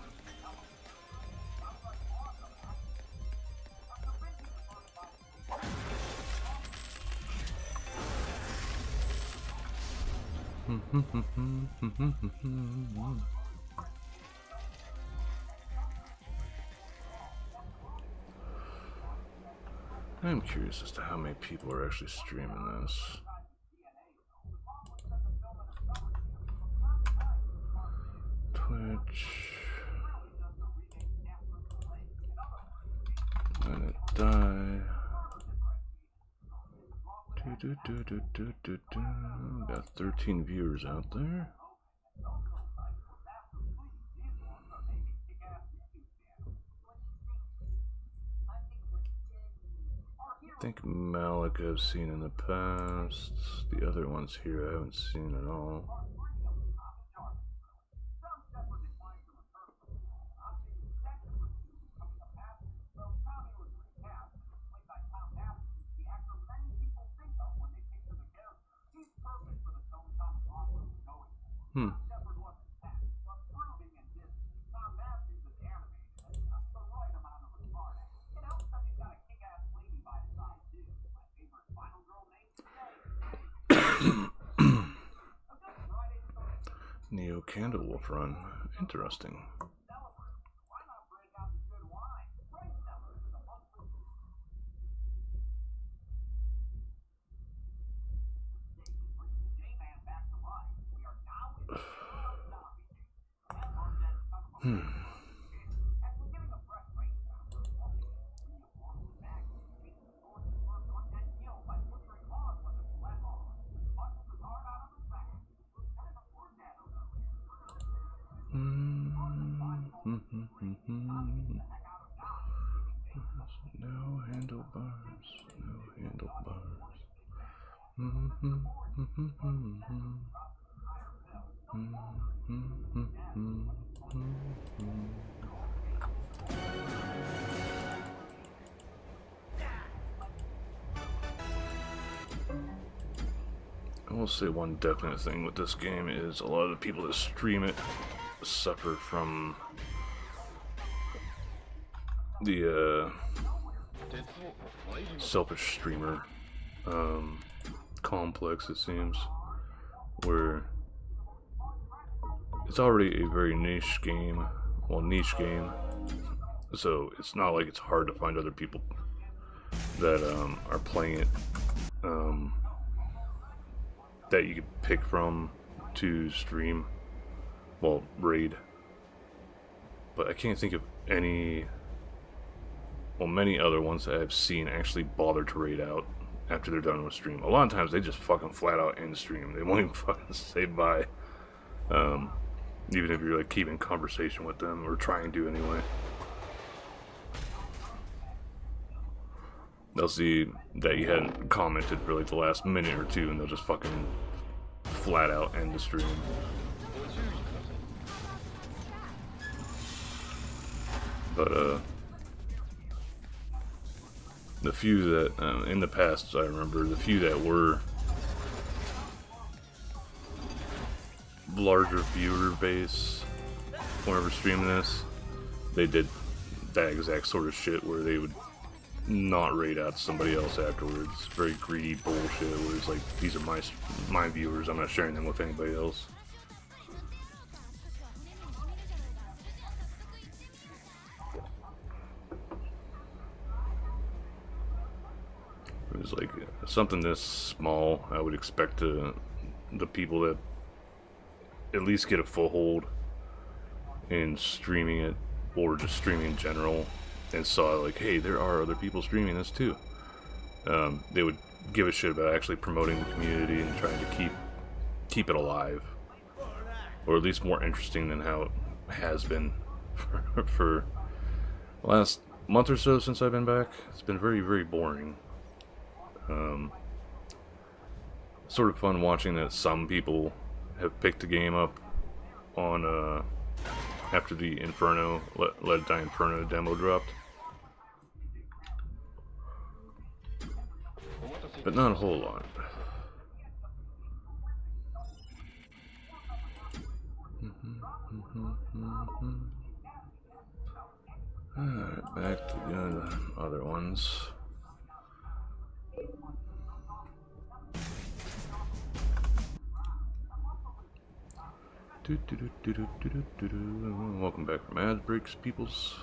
I'm curious as to how many people are actually streaming this. Twitch. Let it die. Got 13 viewers out there. I think Malik I've seen in the past. The other ones here I haven't seen at all. Neo Candlewolf run. Interesting. I will say one definite thing with this game is a lot of the people that stream it suffer from the selfish streamer complex, it seems, where it's already a very niche game, so it's not like it's hard to find other people that are playing it that you could pick from to stream, well, raid. But I can't think of any, well, many other ones that I've seen actually bother to raid out after they're done with stream. A lot of times they just fucking flat out end stream. They won't even fucking say bye. Even if you're like keeping conversation with them, or trying to anyway. They'll see that you hadn't commented for like the last minute or two, and they'll just fucking flat out end the stream. But the few that in the past, I remember the few that were larger viewer base whenever streaming this, they did that exact sort of shit where they would not raid out somebody else afterwards. Very greedy bullshit where it's like, these are my viewers, I'm not sharing them with anybody else. It was like something this small, I would expect the people that at least get a foothold in streaming it, or just streaming in general, and saw like, hey, there are other people streaming this too. They would give a shit about actually promoting the community and trying to keep it alive, or at least more interesting than how it has been for the last month or so since I've been back. It's been very, very boring. Sort of fun watching that some people have picked the game up on after the Inferno, Let Die Inferno demo dropped. But not a whole lot. Alright, back to the other ones. Welcome back from ad breaks, peoples.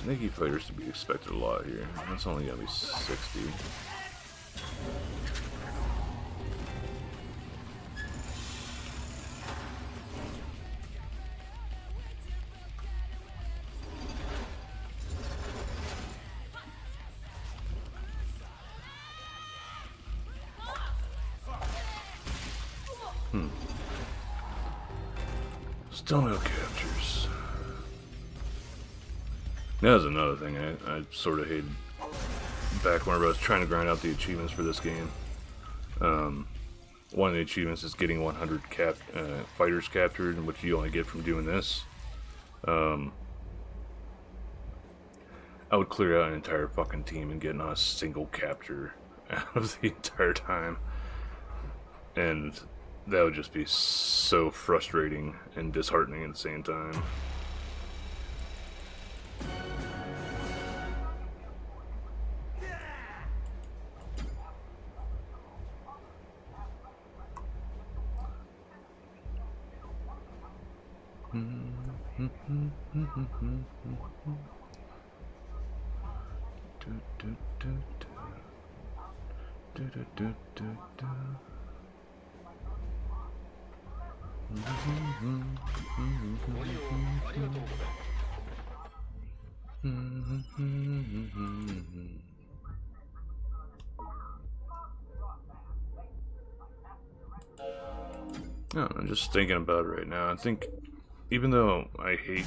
Snaky fighters to be expected a lot here. That's only gonna be 60. Still no captures. That was another thing I sort of hated back whenever I was trying to grind out the achievements for this game. One of the achievements is getting 100 fighters captured, which you only get from doing this. I would clear out an entire fucking team and get not a single capture out of the entire time. And that would just be so frustrating and disheartening at the same time. No, I'm just thinking about it right now. I think, even though I hate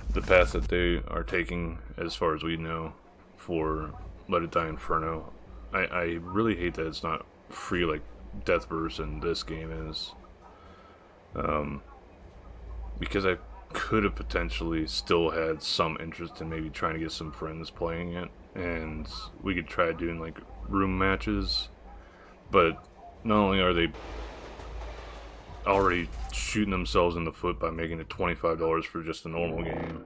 the path that they are taking, as far as we know, for Let It Die Inferno, I really hate that it's not free like Deathverse and this game is. Because I could have potentially still had some interest in maybe trying to get some friends playing it, and we could try doing like room matches, but not only are they already shooting themselves in the foot by making it $25 for just a normal game,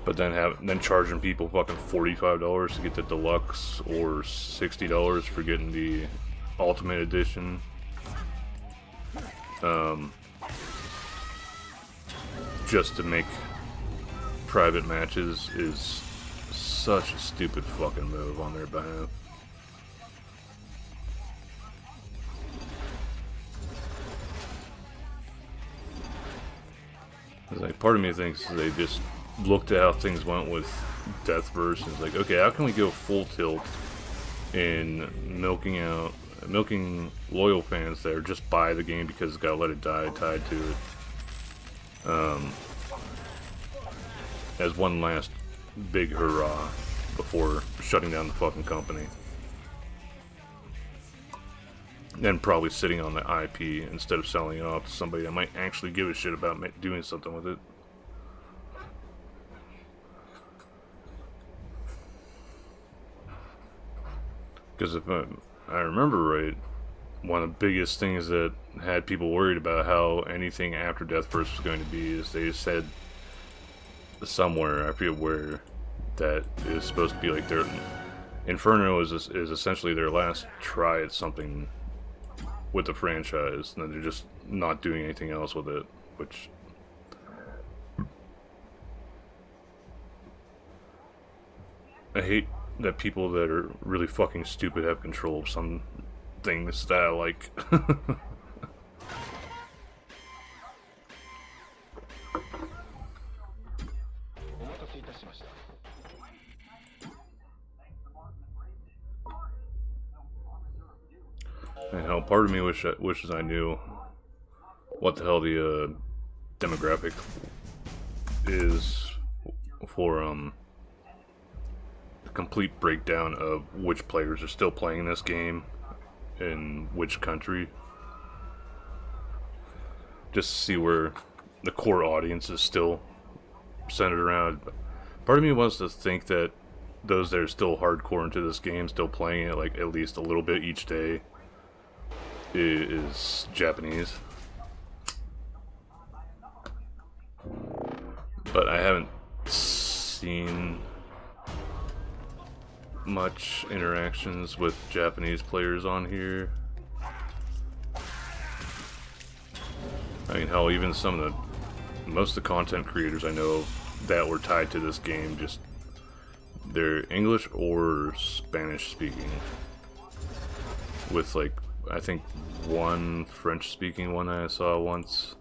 but then charging people fucking $45 to get the deluxe or $60 for getting the ultimate edition. Just to make private matches is such a stupid fucking move on their behalf. It's like, part of me thinks they just looked at how things went with Deathverse and it's like, okay, how can we go full tilt in milking loyal fans that are just buy the game because it's got Let It Die tied to it, as one last big hurrah before shutting down the fucking company. Then probably sitting on the IP instead of selling it off to somebody that might actually give a shit about doing something with it. Because if I remember right, one of the biggest things that had people worried about how anything after Deathverse was going to be is they said somewhere, I forget where, that it was supposed to be like their Inferno is essentially their last try at something with the franchise, and they're just not doing anything else with it, which I hate that people that are really fucking stupid have control of some things that I like. And hell, part of me wishes I knew what the hell the demographic is for the complete breakdown of which players are still playing this game in which country. Just to see where the core audience is still centered around. Part of me wants to think that those that are still hardcore into this game, still playing it like at least a little bit each day, is Japanese. But I haven't seen much interactions with Japanese players on here. I mean, hell, even most of the content creators I know of that were tied to this game, just they're English or Spanish speaking, with like, I think one French speaking one I saw once.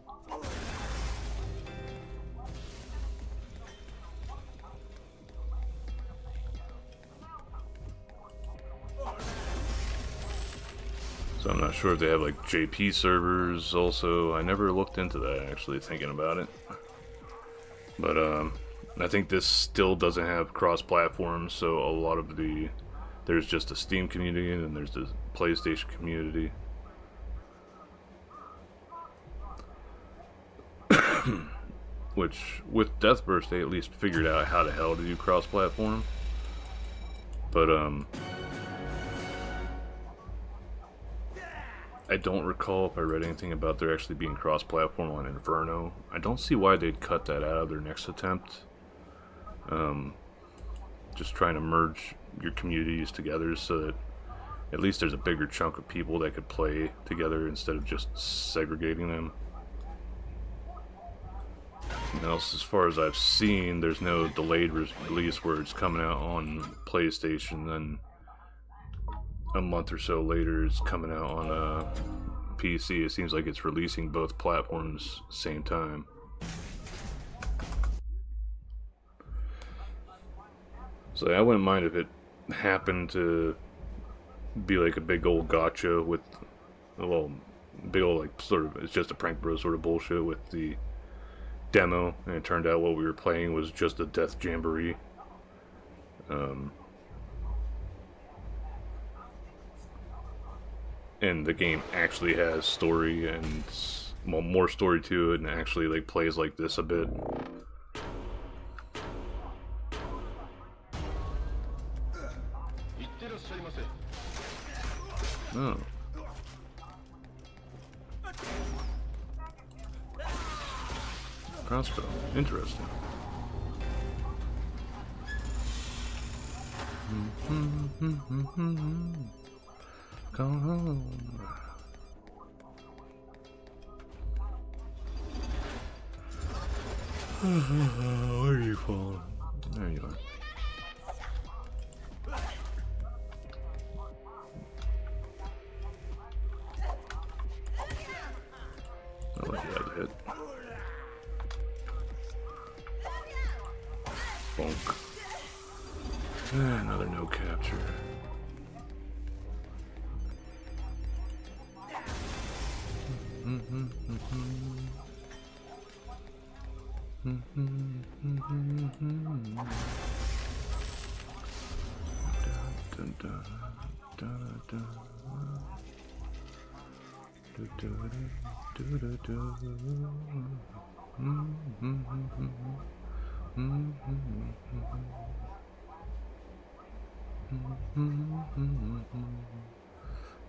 So I'm not sure if they have like JP servers also. I never looked into that, actually, thinking about it. But I think this still doesn't have cross-platform, so a lot of there's just a Steam community and then there's the PlayStation community. Which, with Deathverse, they at least figured out how the hell to do cross-platform. But I don't recall if I read anything about there actually being cross-platform on Inferno. I don't see why they'd cut that out of their next attempt. Just trying to merge your communities together so that at least there's a bigger chunk of people that could play together instead of just segregating them. Now, as far as I've seen, there's no delayed release where it's coming out on PlayStation, then a month or so later it's coming out on PC. It seems like it's releasing both platforms same time. So I wouldn't mind if it happened to be like a big old gotcha with, well, big old like sort of, it's just a prank bro sort of bullshit with the demo, and it turned out what we were playing was just a death jamboree. And the game actually has story and, well, more story to it, and actually like plays like this a bit. Oh. Crossbow. Interesting. Come home. Where are you falling? There you are. I like that hit. Bonk. Another no capture.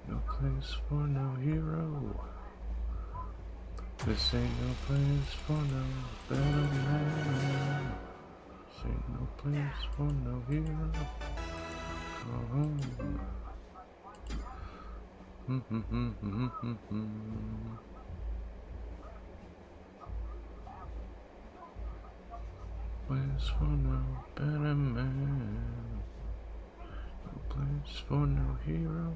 No place for no hero. This ain't no place for no better man. This ain't no place for no hero. Come home. Place for no better man. No place for no hero.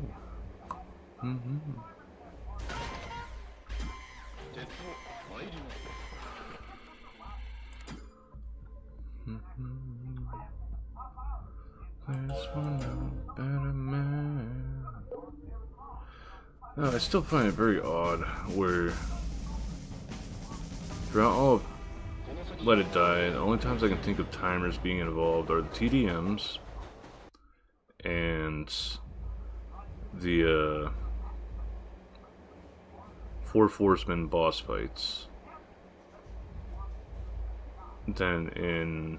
Place for no better man. No, I still find it very odd where throughout all of Let It Die, the only times I can think of timers being involved are the TDMs and the Four Horsemen boss fights. Then in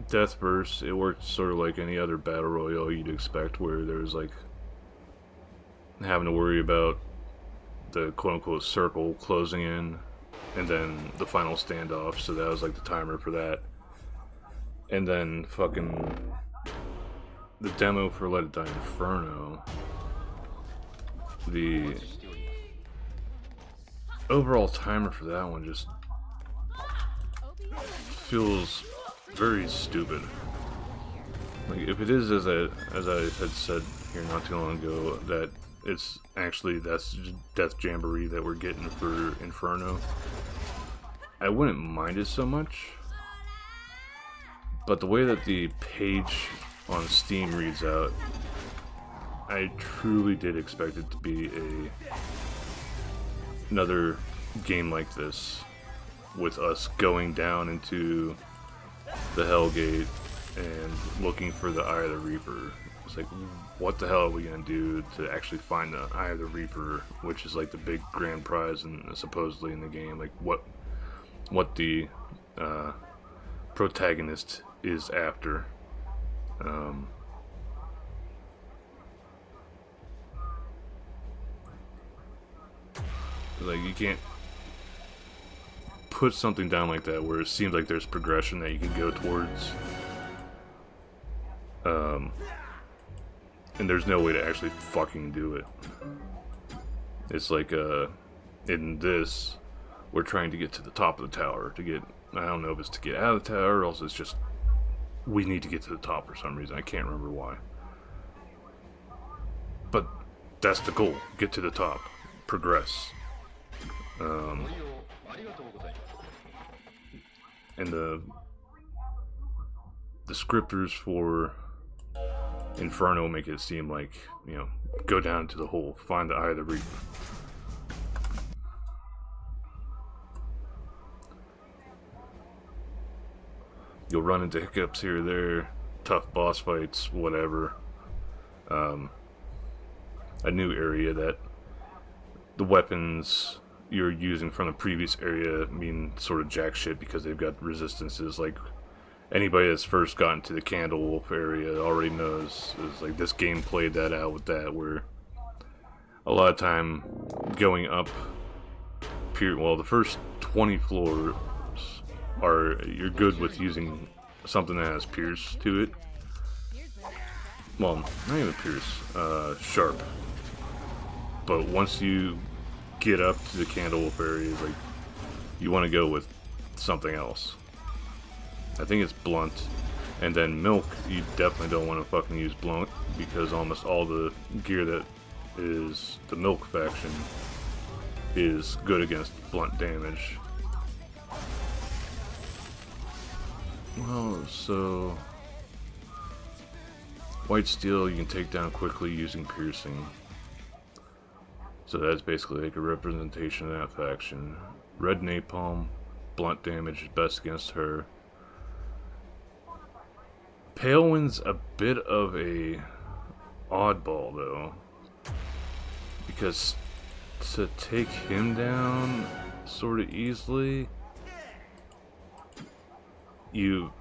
Deathverse, it worked sort of like any other battle royale you'd expect, where there's like having to worry about the quote-unquote circle closing in, and then the final standoff, so that was like the timer for that. And then fucking the demo for Let It Die Inferno, the overall timer for that one just feels very stupid. Like, if it is as I had said here not too long ago, that it's actually that's Death Jamboree that we're getting for Inferno, I wouldn't mind it so much. But the way that the page on Steam reads out, I truly did expect it to be another game like this, with us going down into the Hellgate and looking for the Eye of the Reaper. It's like, what the hell are we gonna do to actually find the Eye of the Reaper, which is like the big grand prize and supposedly in the game, like what the protagonist is after. Like, you can't put something down like that where it seems like there's progression that you can go towards, and there's no way to actually fucking do it. It's like, in this, we're trying to get to the top of the tower to get, I don't know if it's to get out of the tower, or else it's just, we need to get to the top for some reason. I can't remember why. But that's the goal, get to the top. progress. And the descriptors for Inferno make it seem like, you know, go down to the hole, find the Eye of the Reaper. You'll run into hiccups here or there, tough boss fights, whatever. A new area that the weapons you're using from the previous area mean sort of jack shit because they've got resistances. Like, anybody that's first gotten to the Candle Wolf area already knows, is like this game played that out with that, where a lot of time going up, well, the first 20 floors you're good with using something that has pierce to it. Well, not even pierce, sharp. But once you get up to the Candle Wolf area, like, you want to go with something else. I think it's blunt. And then milk, you definitely don't want to fucking use blunt, because almost all the gear that is the milk faction is good against blunt damage. Well, so white steel you can take down quickly using piercing. So that's basically like a representation of that faction. Red napalm, blunt damage is best against her. Palewind's a bit of a oddball though, because to take him down sort of easily, you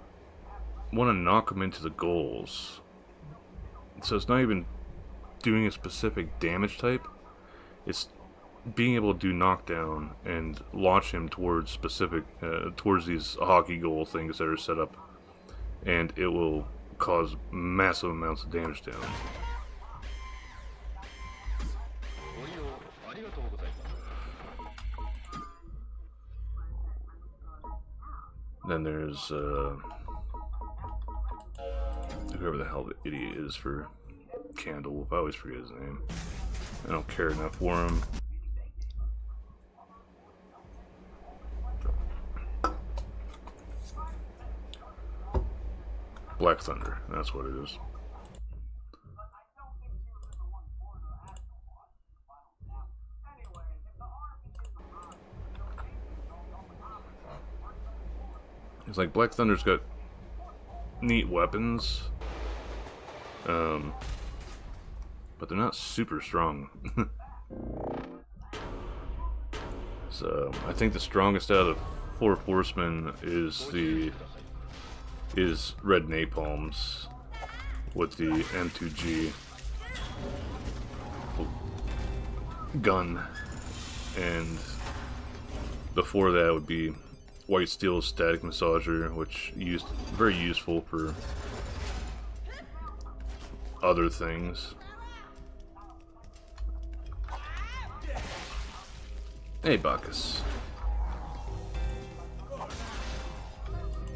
want to knock him into the goals. So it's not even doing a specific damage type, it's being able to do knockdown and launch him towards specific, towards these hockey goal things that are set up, and it will cause massive amounts of damage to him. Then there's whoever the hell the idiot is for Candle Wolf. I always forget his name. I don't care enough for him. Black Thunder, that's what it is. It's like Black Thunder's got neat weapons, but they're not super strong. So I think the strongest out of 4 horsemen is Red Napalms with the M2G gun, and before that would be White Steel's Static Massager, which very useful for other things. Hey, Bacchus.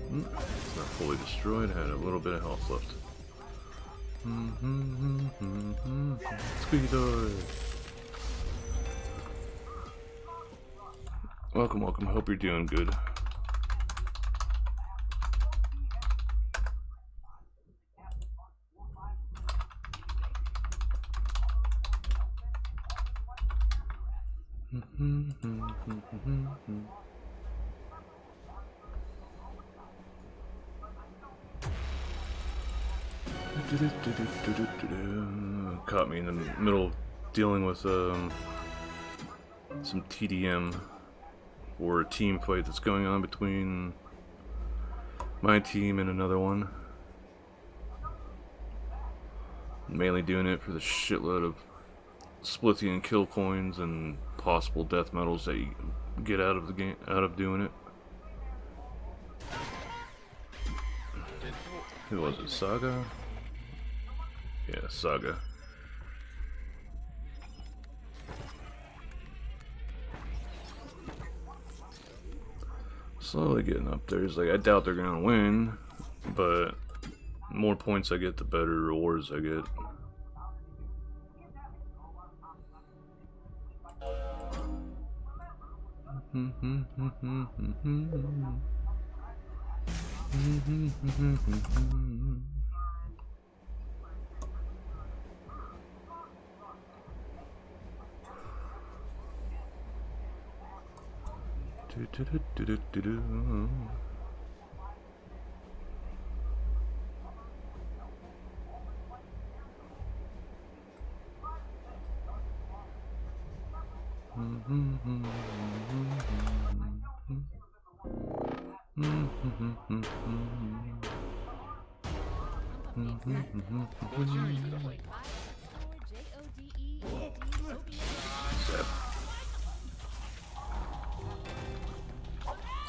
It's not fully destroyed, had a little bit of health left. Squeaky toy. Welcome, welcome. Hope you're doing good. Caught me in the middle of dealing with some TDM for a team fight that's going on between my team and another one. Mainly doing it for the shitload of Splithian kill coins and possible death medals that you get out of the game, out of doing it. Who was it? Saga? Yeah, Saga. Slowly getting up there. It's like, I doubt they're gonna win, but the more points I get, the better rewards I get.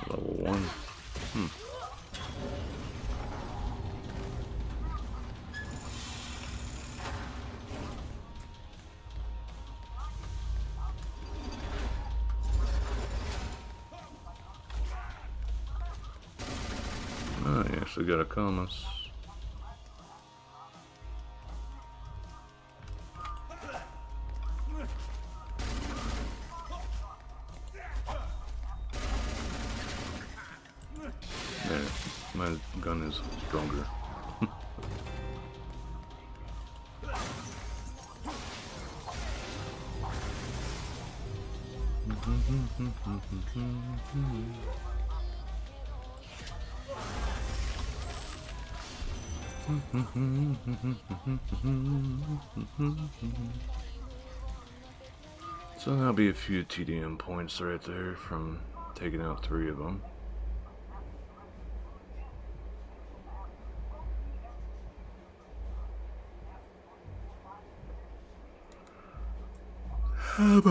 Level 1. Oh, you actually got a commas. There, my gun is stronger. So that'll be a few TDM points right there from taking out 3 of them. Let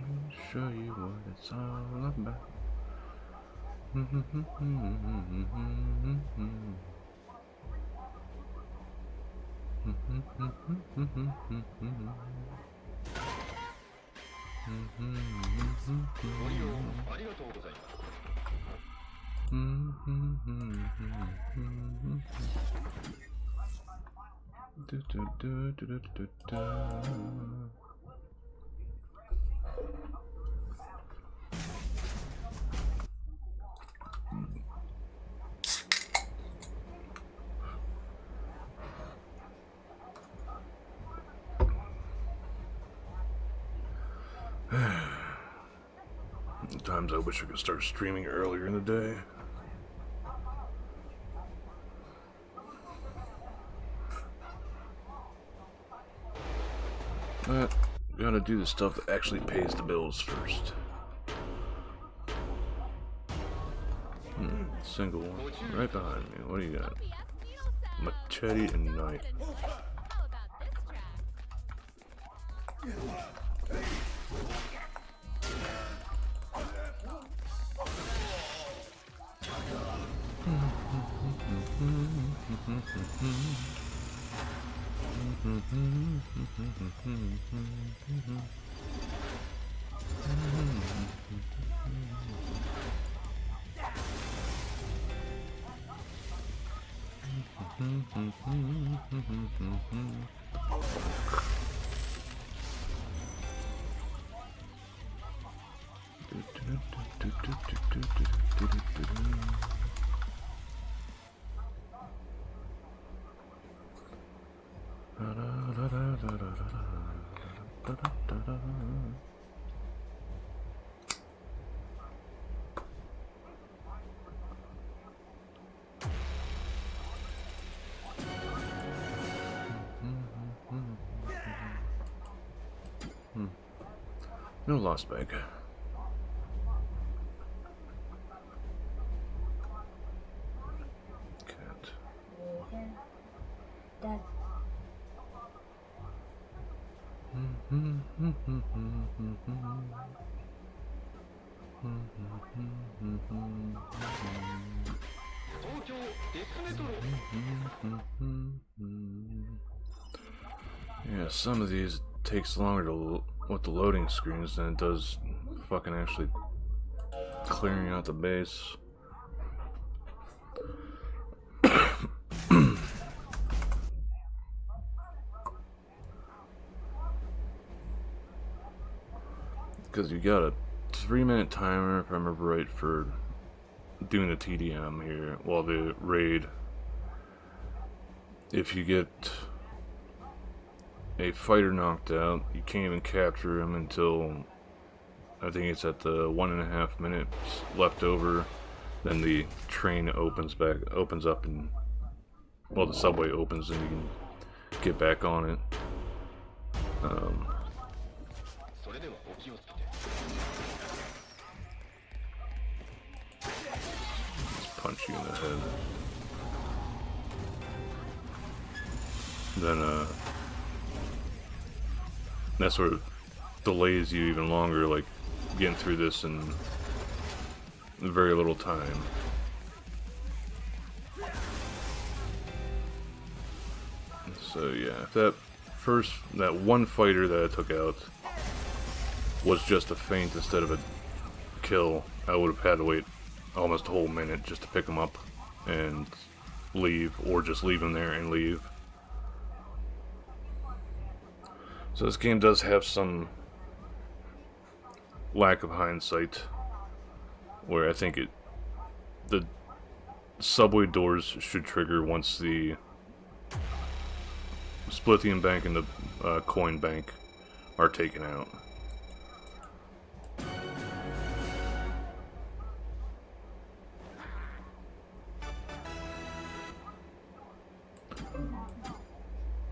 me show you what it's all about. Sometimes I wish I could start streaming earlier in the day. But gotta do the stuff that actually pays the bills first. Single one. Right behind me. What do you got? Machete and knife. No lost bag. Cat. Dad. Yeah, some of these takes longer to with the loading screens than it does fucking actually clearing out the base. Because you got a 3-minute timer, if I remember right, for doing the TDM here. Well, the raid. If you get a fighter knocked out, you can't even capture him until I think it's at the 1.5 minutes left over. Then the train opens up, and well, the subway opens, and you can get back on it. Just punch you in the head. Then that sort of delays you even longer, like getting through this in very little time. So yeah, if that one fighter that I took out was just a feint instead of a kill, I would have had to wait almost a whole minute just to pick him up and leave, or just leave him there and leave. So this game does have some lack of hindsight, where I think the subway doors should trigger once the Splithium Bank and the Coin Bank are taken out.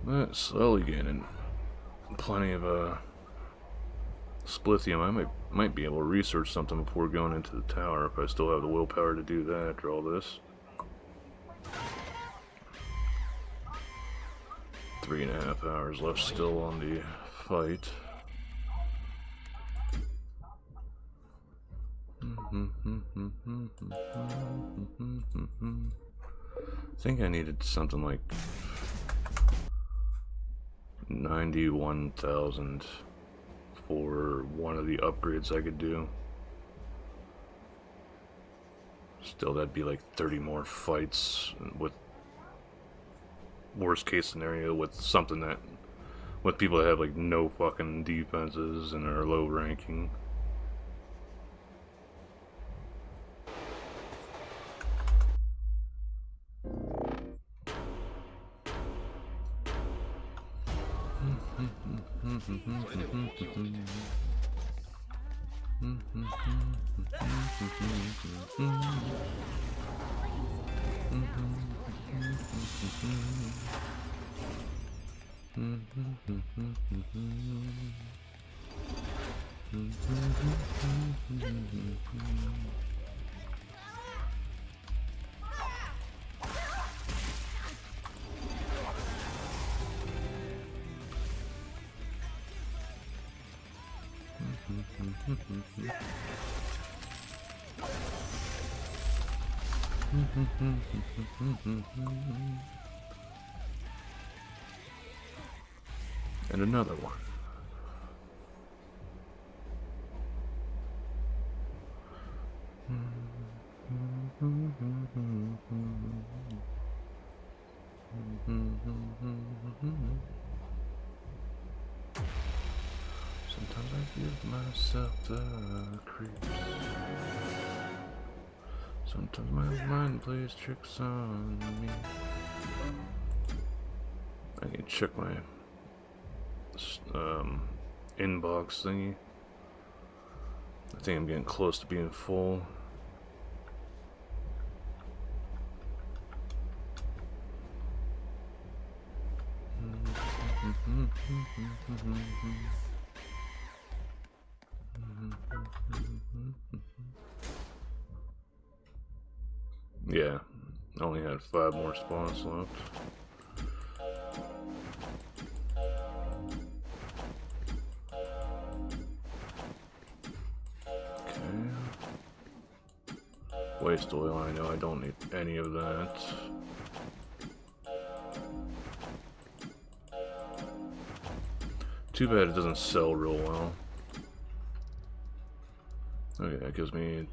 But slowly gaining plenty of Splithium. I might be able to research something before going into the tower, if I still have the willpower to do that after all this. 3.5 hours left still on the fight. I think I needed something like 91,000 for one of the upgrades I could do. Still, that'd be like 30 more fights, with worst case scenario with something that, with people that have like no fucking defenses and are low ranking. And another one. Sometimes I give myself the creeps. Sometimes my mind plays tricks on me. I can check my inbox thingy. I think I'm getting close to being full. Yeah, I only had 5 more spawns left. Okay. Waste oil, I know I don't need any of that. Too bad it doesn't sell real well. Okay, that gives me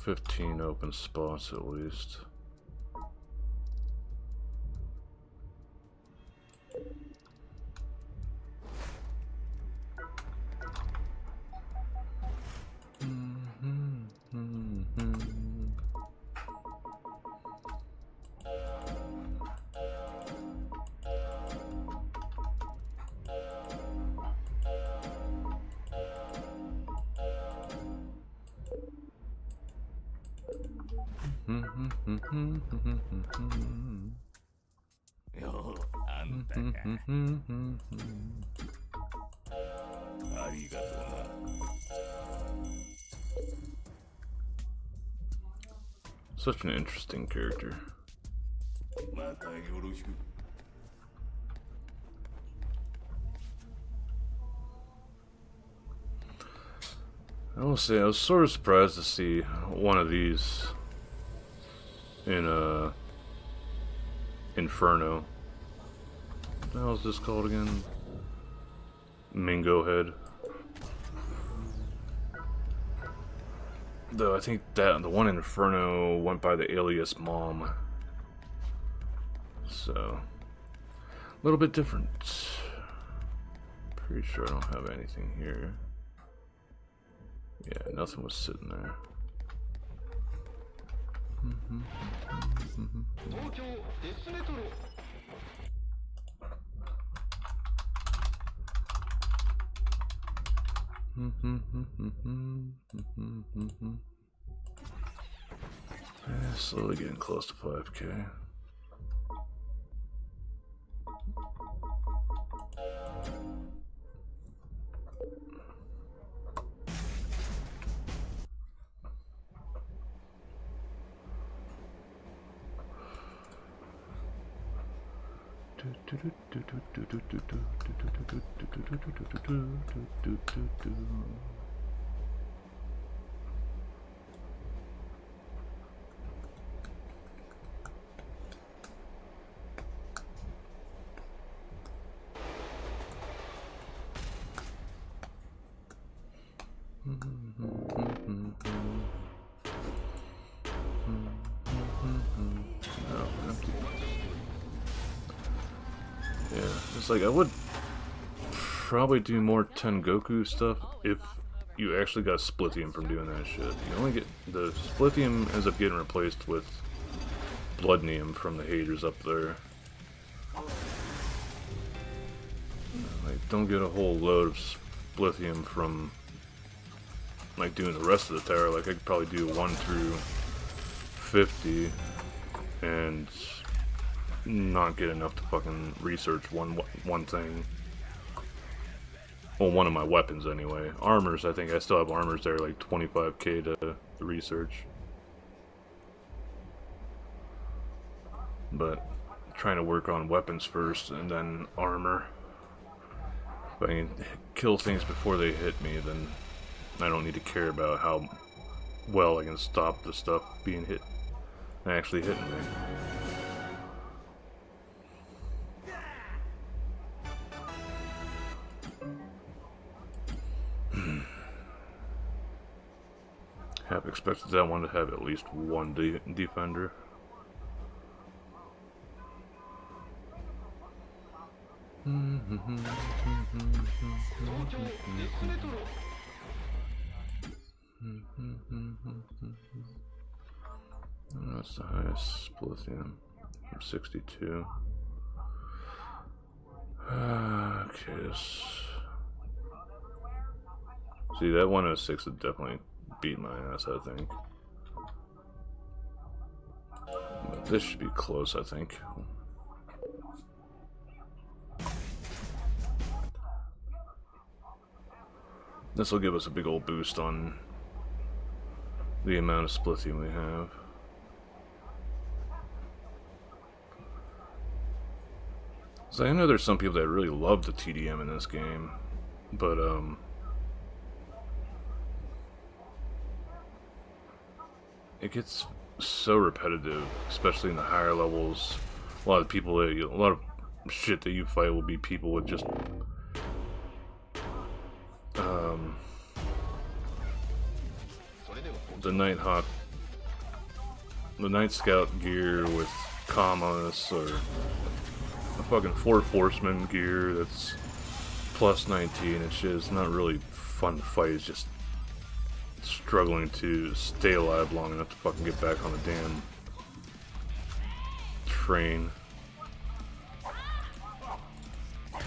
15 open spots at least. Yo, あんたか。ありがとうな。Such an interesting character. またよろしく。I will say I was sort of surprised to see one of these in Inferno. What the hell is this called again? Mingo Head. Though I think that the one in Inferno went by the alias Mom. So a little bit different. Pretty sure I don't have anything here. Yeah, nothing was sitting there. Yeah, slowly getting close to 5K. Yeah, it's like I would probably do more Tengoku stuff if you actually got Splithium from doing that shit. You only get the Splithium ends up getting replaced with Bloodnium from the haters up there. Like, don't get a whole load of Splithium from like doing the rest of the tower. Like I could probably do 1 through 50 and not get enough to fucking research one thing. Well, one of my weapons anyway. Armors, I think I still have armors there like 25k to research. But trying to work on weapons first and then armor. If I can kill things before they hit me, then I don't need to care about how well I can stop the stuff being hit and actually hitting me. Have expected that one to have at least one defender. That's the highest Splithium from 62. Okay. See, that 106 would definitely beat my ass, I think. But this should be close, I think. This will give us a big old boost on the amount of Splithium we have. So I know there's some people that really love the TDM in this game, but it gets so repetitive, especially in the higher levels. A lot of people, a lot of shit that you fight will be people with just the Nighthawk the Night Scout gear with commas, or a fucking Four Horsemen gear that's plus 19 and shit. It's not really fun to fight. It's just struggling to stay alive long enough to fucking get back on the damn train. I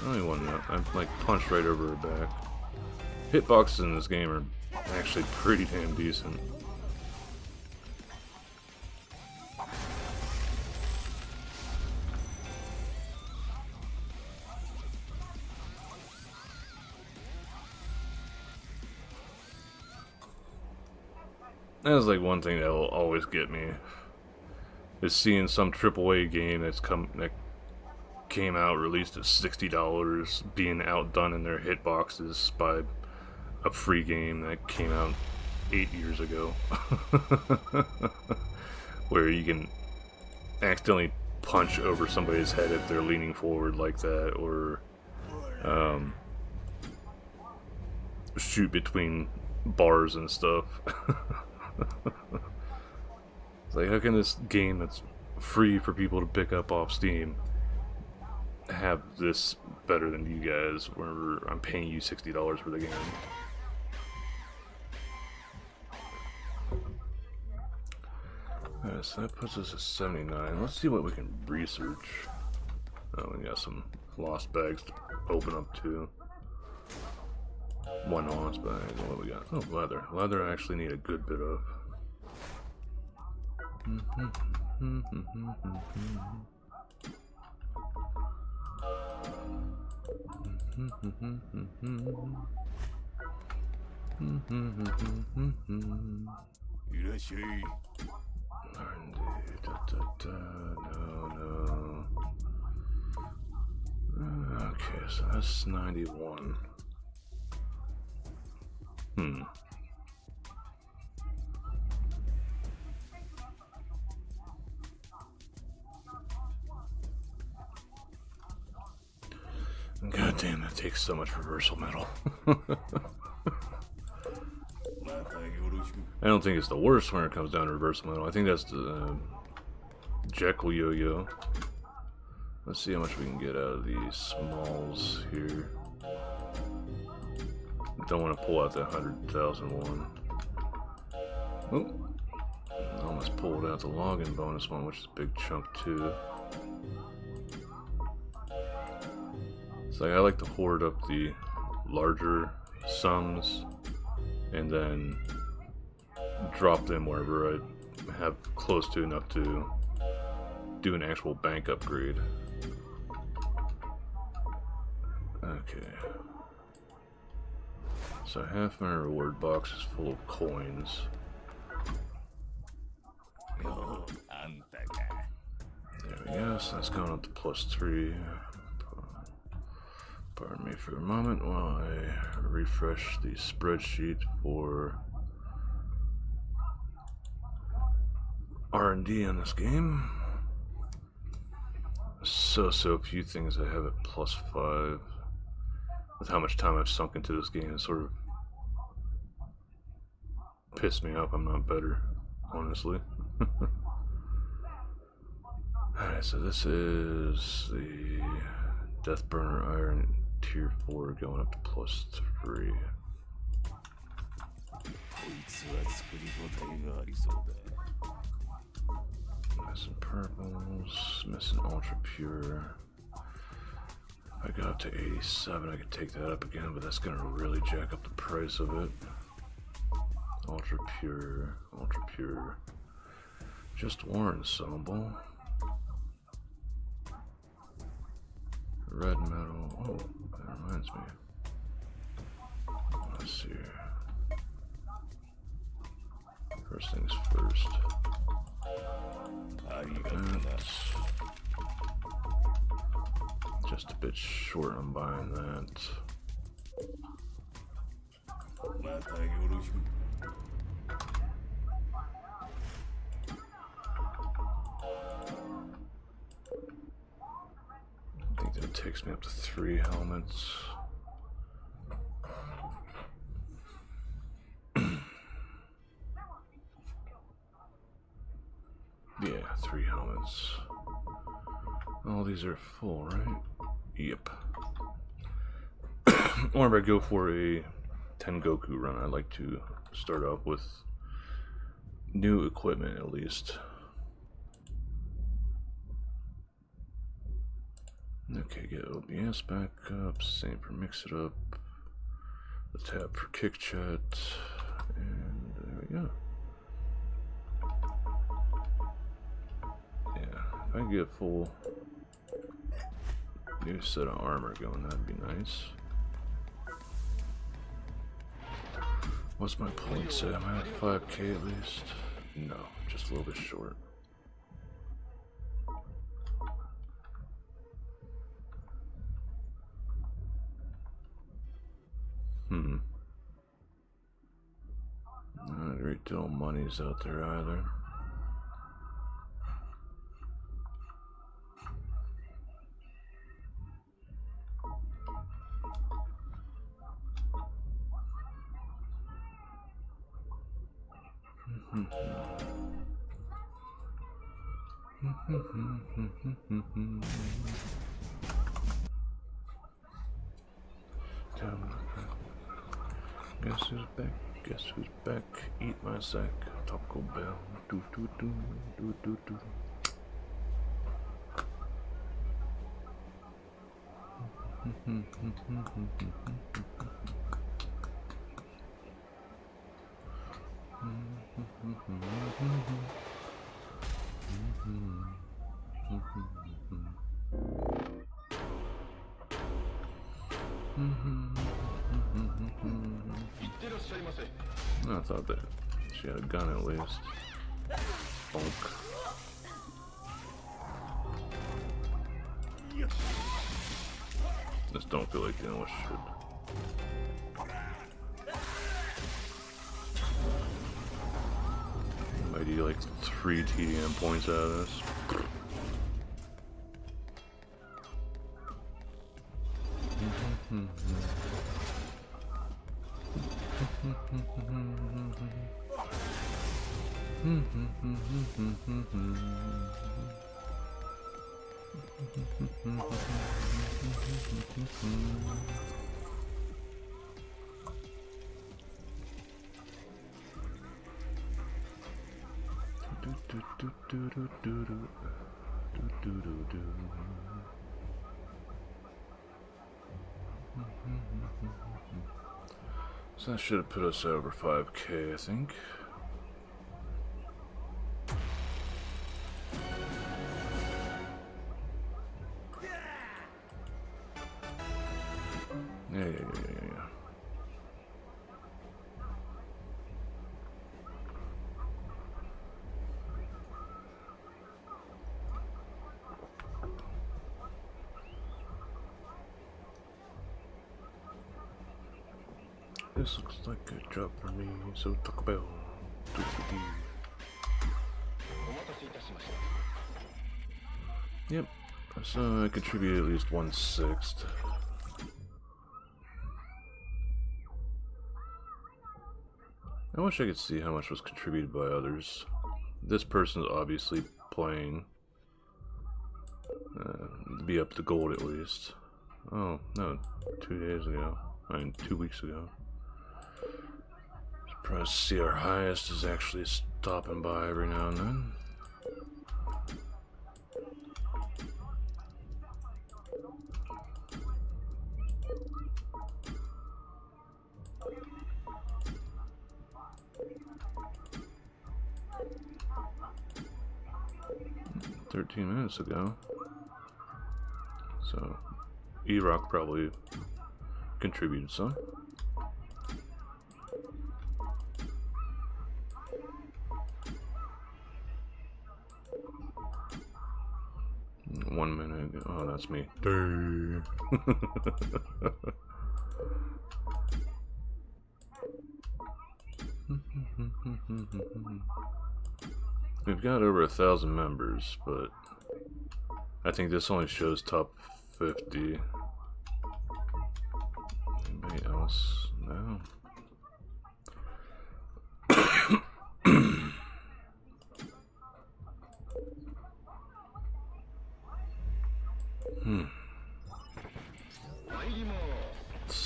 don't even want to know. I'm like punched right over her back. Hitboxes in this game are actually pretty damn decent. That's like one thing that will always get me, is seeing some AAA game that came out released at $60 being outdone in their hitboxes by a free game that came out 8 years ago. Where you can accidentally punch over somebody's head if they're leaning forward like that, or shoot between bars and stuff. It's like, how can this game that's free for people to pick up off Steam have this better than you guys, where I'm paying you $60 for the game? Alright, so that puts us at 79. Let's see what we can research. Oh, we got some lost bags to open up too. One lost bag. What we got? Oh, leather. Leather I actually need a good bit of. No. Okay, so that's 91. God damn, that takes so much reversal metal. I don't think it's the worst when it comes down to reversal metal. I think that's the Jackal yo-yo. Let's see how much we can get out of these smalls here. Don't want to pull out that 100,000 one. Oh, almost pulled out the login bonus one, which is a big chunk too. So I like to hoard up the larger sums and then drop them wherever I have close to enough to do an actual bank upgrade. Okay. So half my reward box is full of coins. There we go, so that's going up to +3. Pardon me for a moment while I refresh the spreadsheet for R&D on this game. So few things I have at +5. With how much time I've sunk into this game, it sort of pissed me off. I'm not better, honestly. Alright, so this is the Deathburner Iron Tier 4 going up to +3. Missing purples, missing ultra pure. If I got up to 87, I could take that up again, but that's gonna really jack up the price of it. Ultra pure, just war ensemble. Red metal. Oh, that reminds me. Let's see here. First things first. That's just a bit short on buying that. I think that takes me up to 3 helmets. Yeah, 3 helmets. All these are full, right? Yep. Or if I go for a 10 Goku run, I like to start off with new equipment at least. Okay, get OBS back up, same for mix it up, the tab for kick chat, and there we go. Yeah, if I can get full new set of armor going, that'd be nice. What's my points at? Am I at 5k at least? No, just a little bit short. Not great deal of money's out there either. Guess who's back? Guess who's back? Eat my sack. Taco Bell. Do do do do do do. I thought that she had a gun at least. Bonk. Just don't feel like dealing with shit. Might do like 3 TDM points out of this. So that should have put us over 5k, I think. Yeah. This looks like a job for me, so Taco Bell. Yep, so I contributed at least 1/6. I wish I could see how much was contributed by others. This person's obviously playing. Be up to gold at least. Oh, no, 2 days ago. I mean, 2 weeks ago. Surprised to see our highest is actually stopping by every now and then. $13 ago. So, E-Rock probably contributed some. $1 minute. Oh, that's me. We've got over 1,000 members, but I think this only shows top 50. Anybody else? No.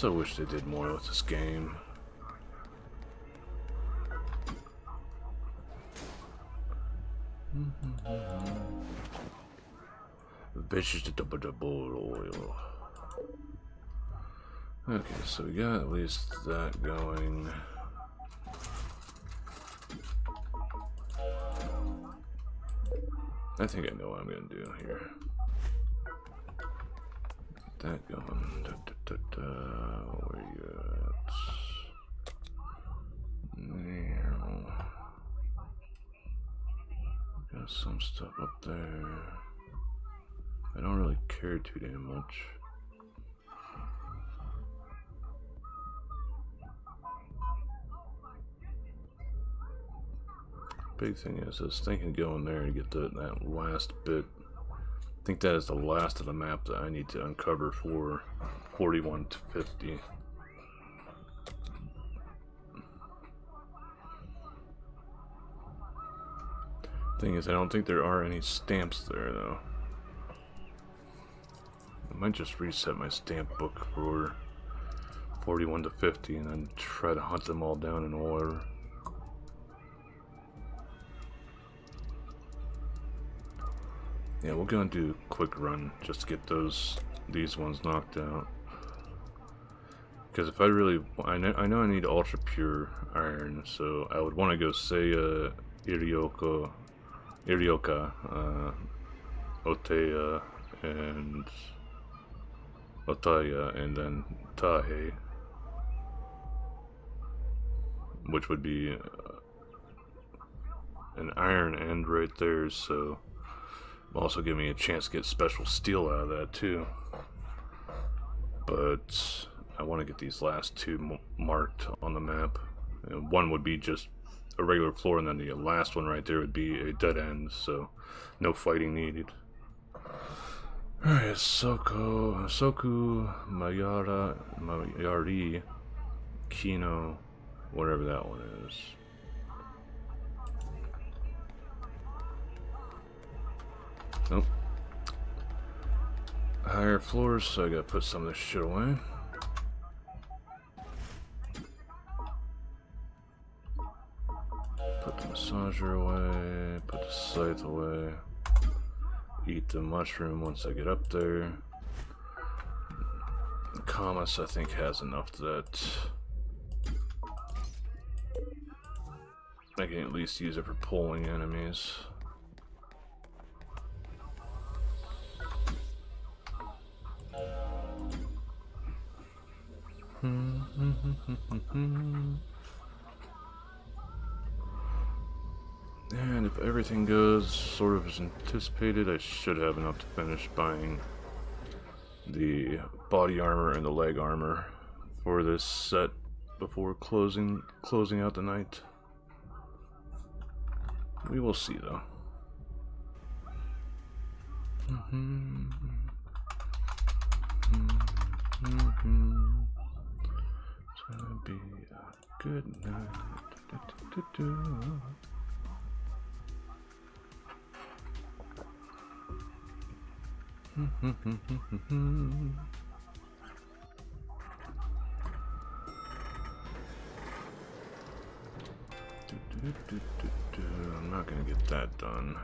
so wish they did more with this game. Vegetable oil. Okay, so we got at least that going. I think I know what I'm gonna do here. Get that going. Where you at? Got some stuff up there. I don't really care too damn much. Big thing is, I was thinking of going there and get that last bit. I think that is the last of the map that I need to uncover for 41 to 50. Thing is, I don't think there are any stamps there though. I might just reset my stamp book for 41 to 50 and then try to hunt them all down in order. Yeah, we're gonna do a quick run just to get these ones knocked out. Because if I really, I know I need ultra pure iron, so I would want to go say Irioka, Oteya, and Otaya, and then Tahe, which would be an iron end right there, so also give me a chance to get special steel out of that too. But I want to get these last two marked on the map. And one would be just a regular floor, and then the last one right there would be a dead end, so no fighting needed. Alright, Soku Mayari Kino, whatever that one is. Nope. Higher floors, so I gotta put some of this shit away. Put the massager away, put the scythe away. Eat the mushroom once I get up there. Kamas, I think, has enough that I can at least use it for pulling enemies. And if everything goes sort of as anticipated, I should have enough to finish buying the body armor and the leg armor for this set before closing out the night. We will see though. It's gonna be a good night. I'm not gonna get that done.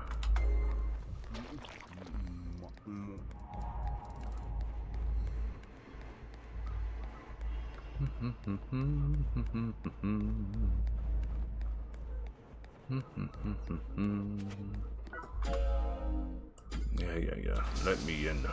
Yeah. Let me in.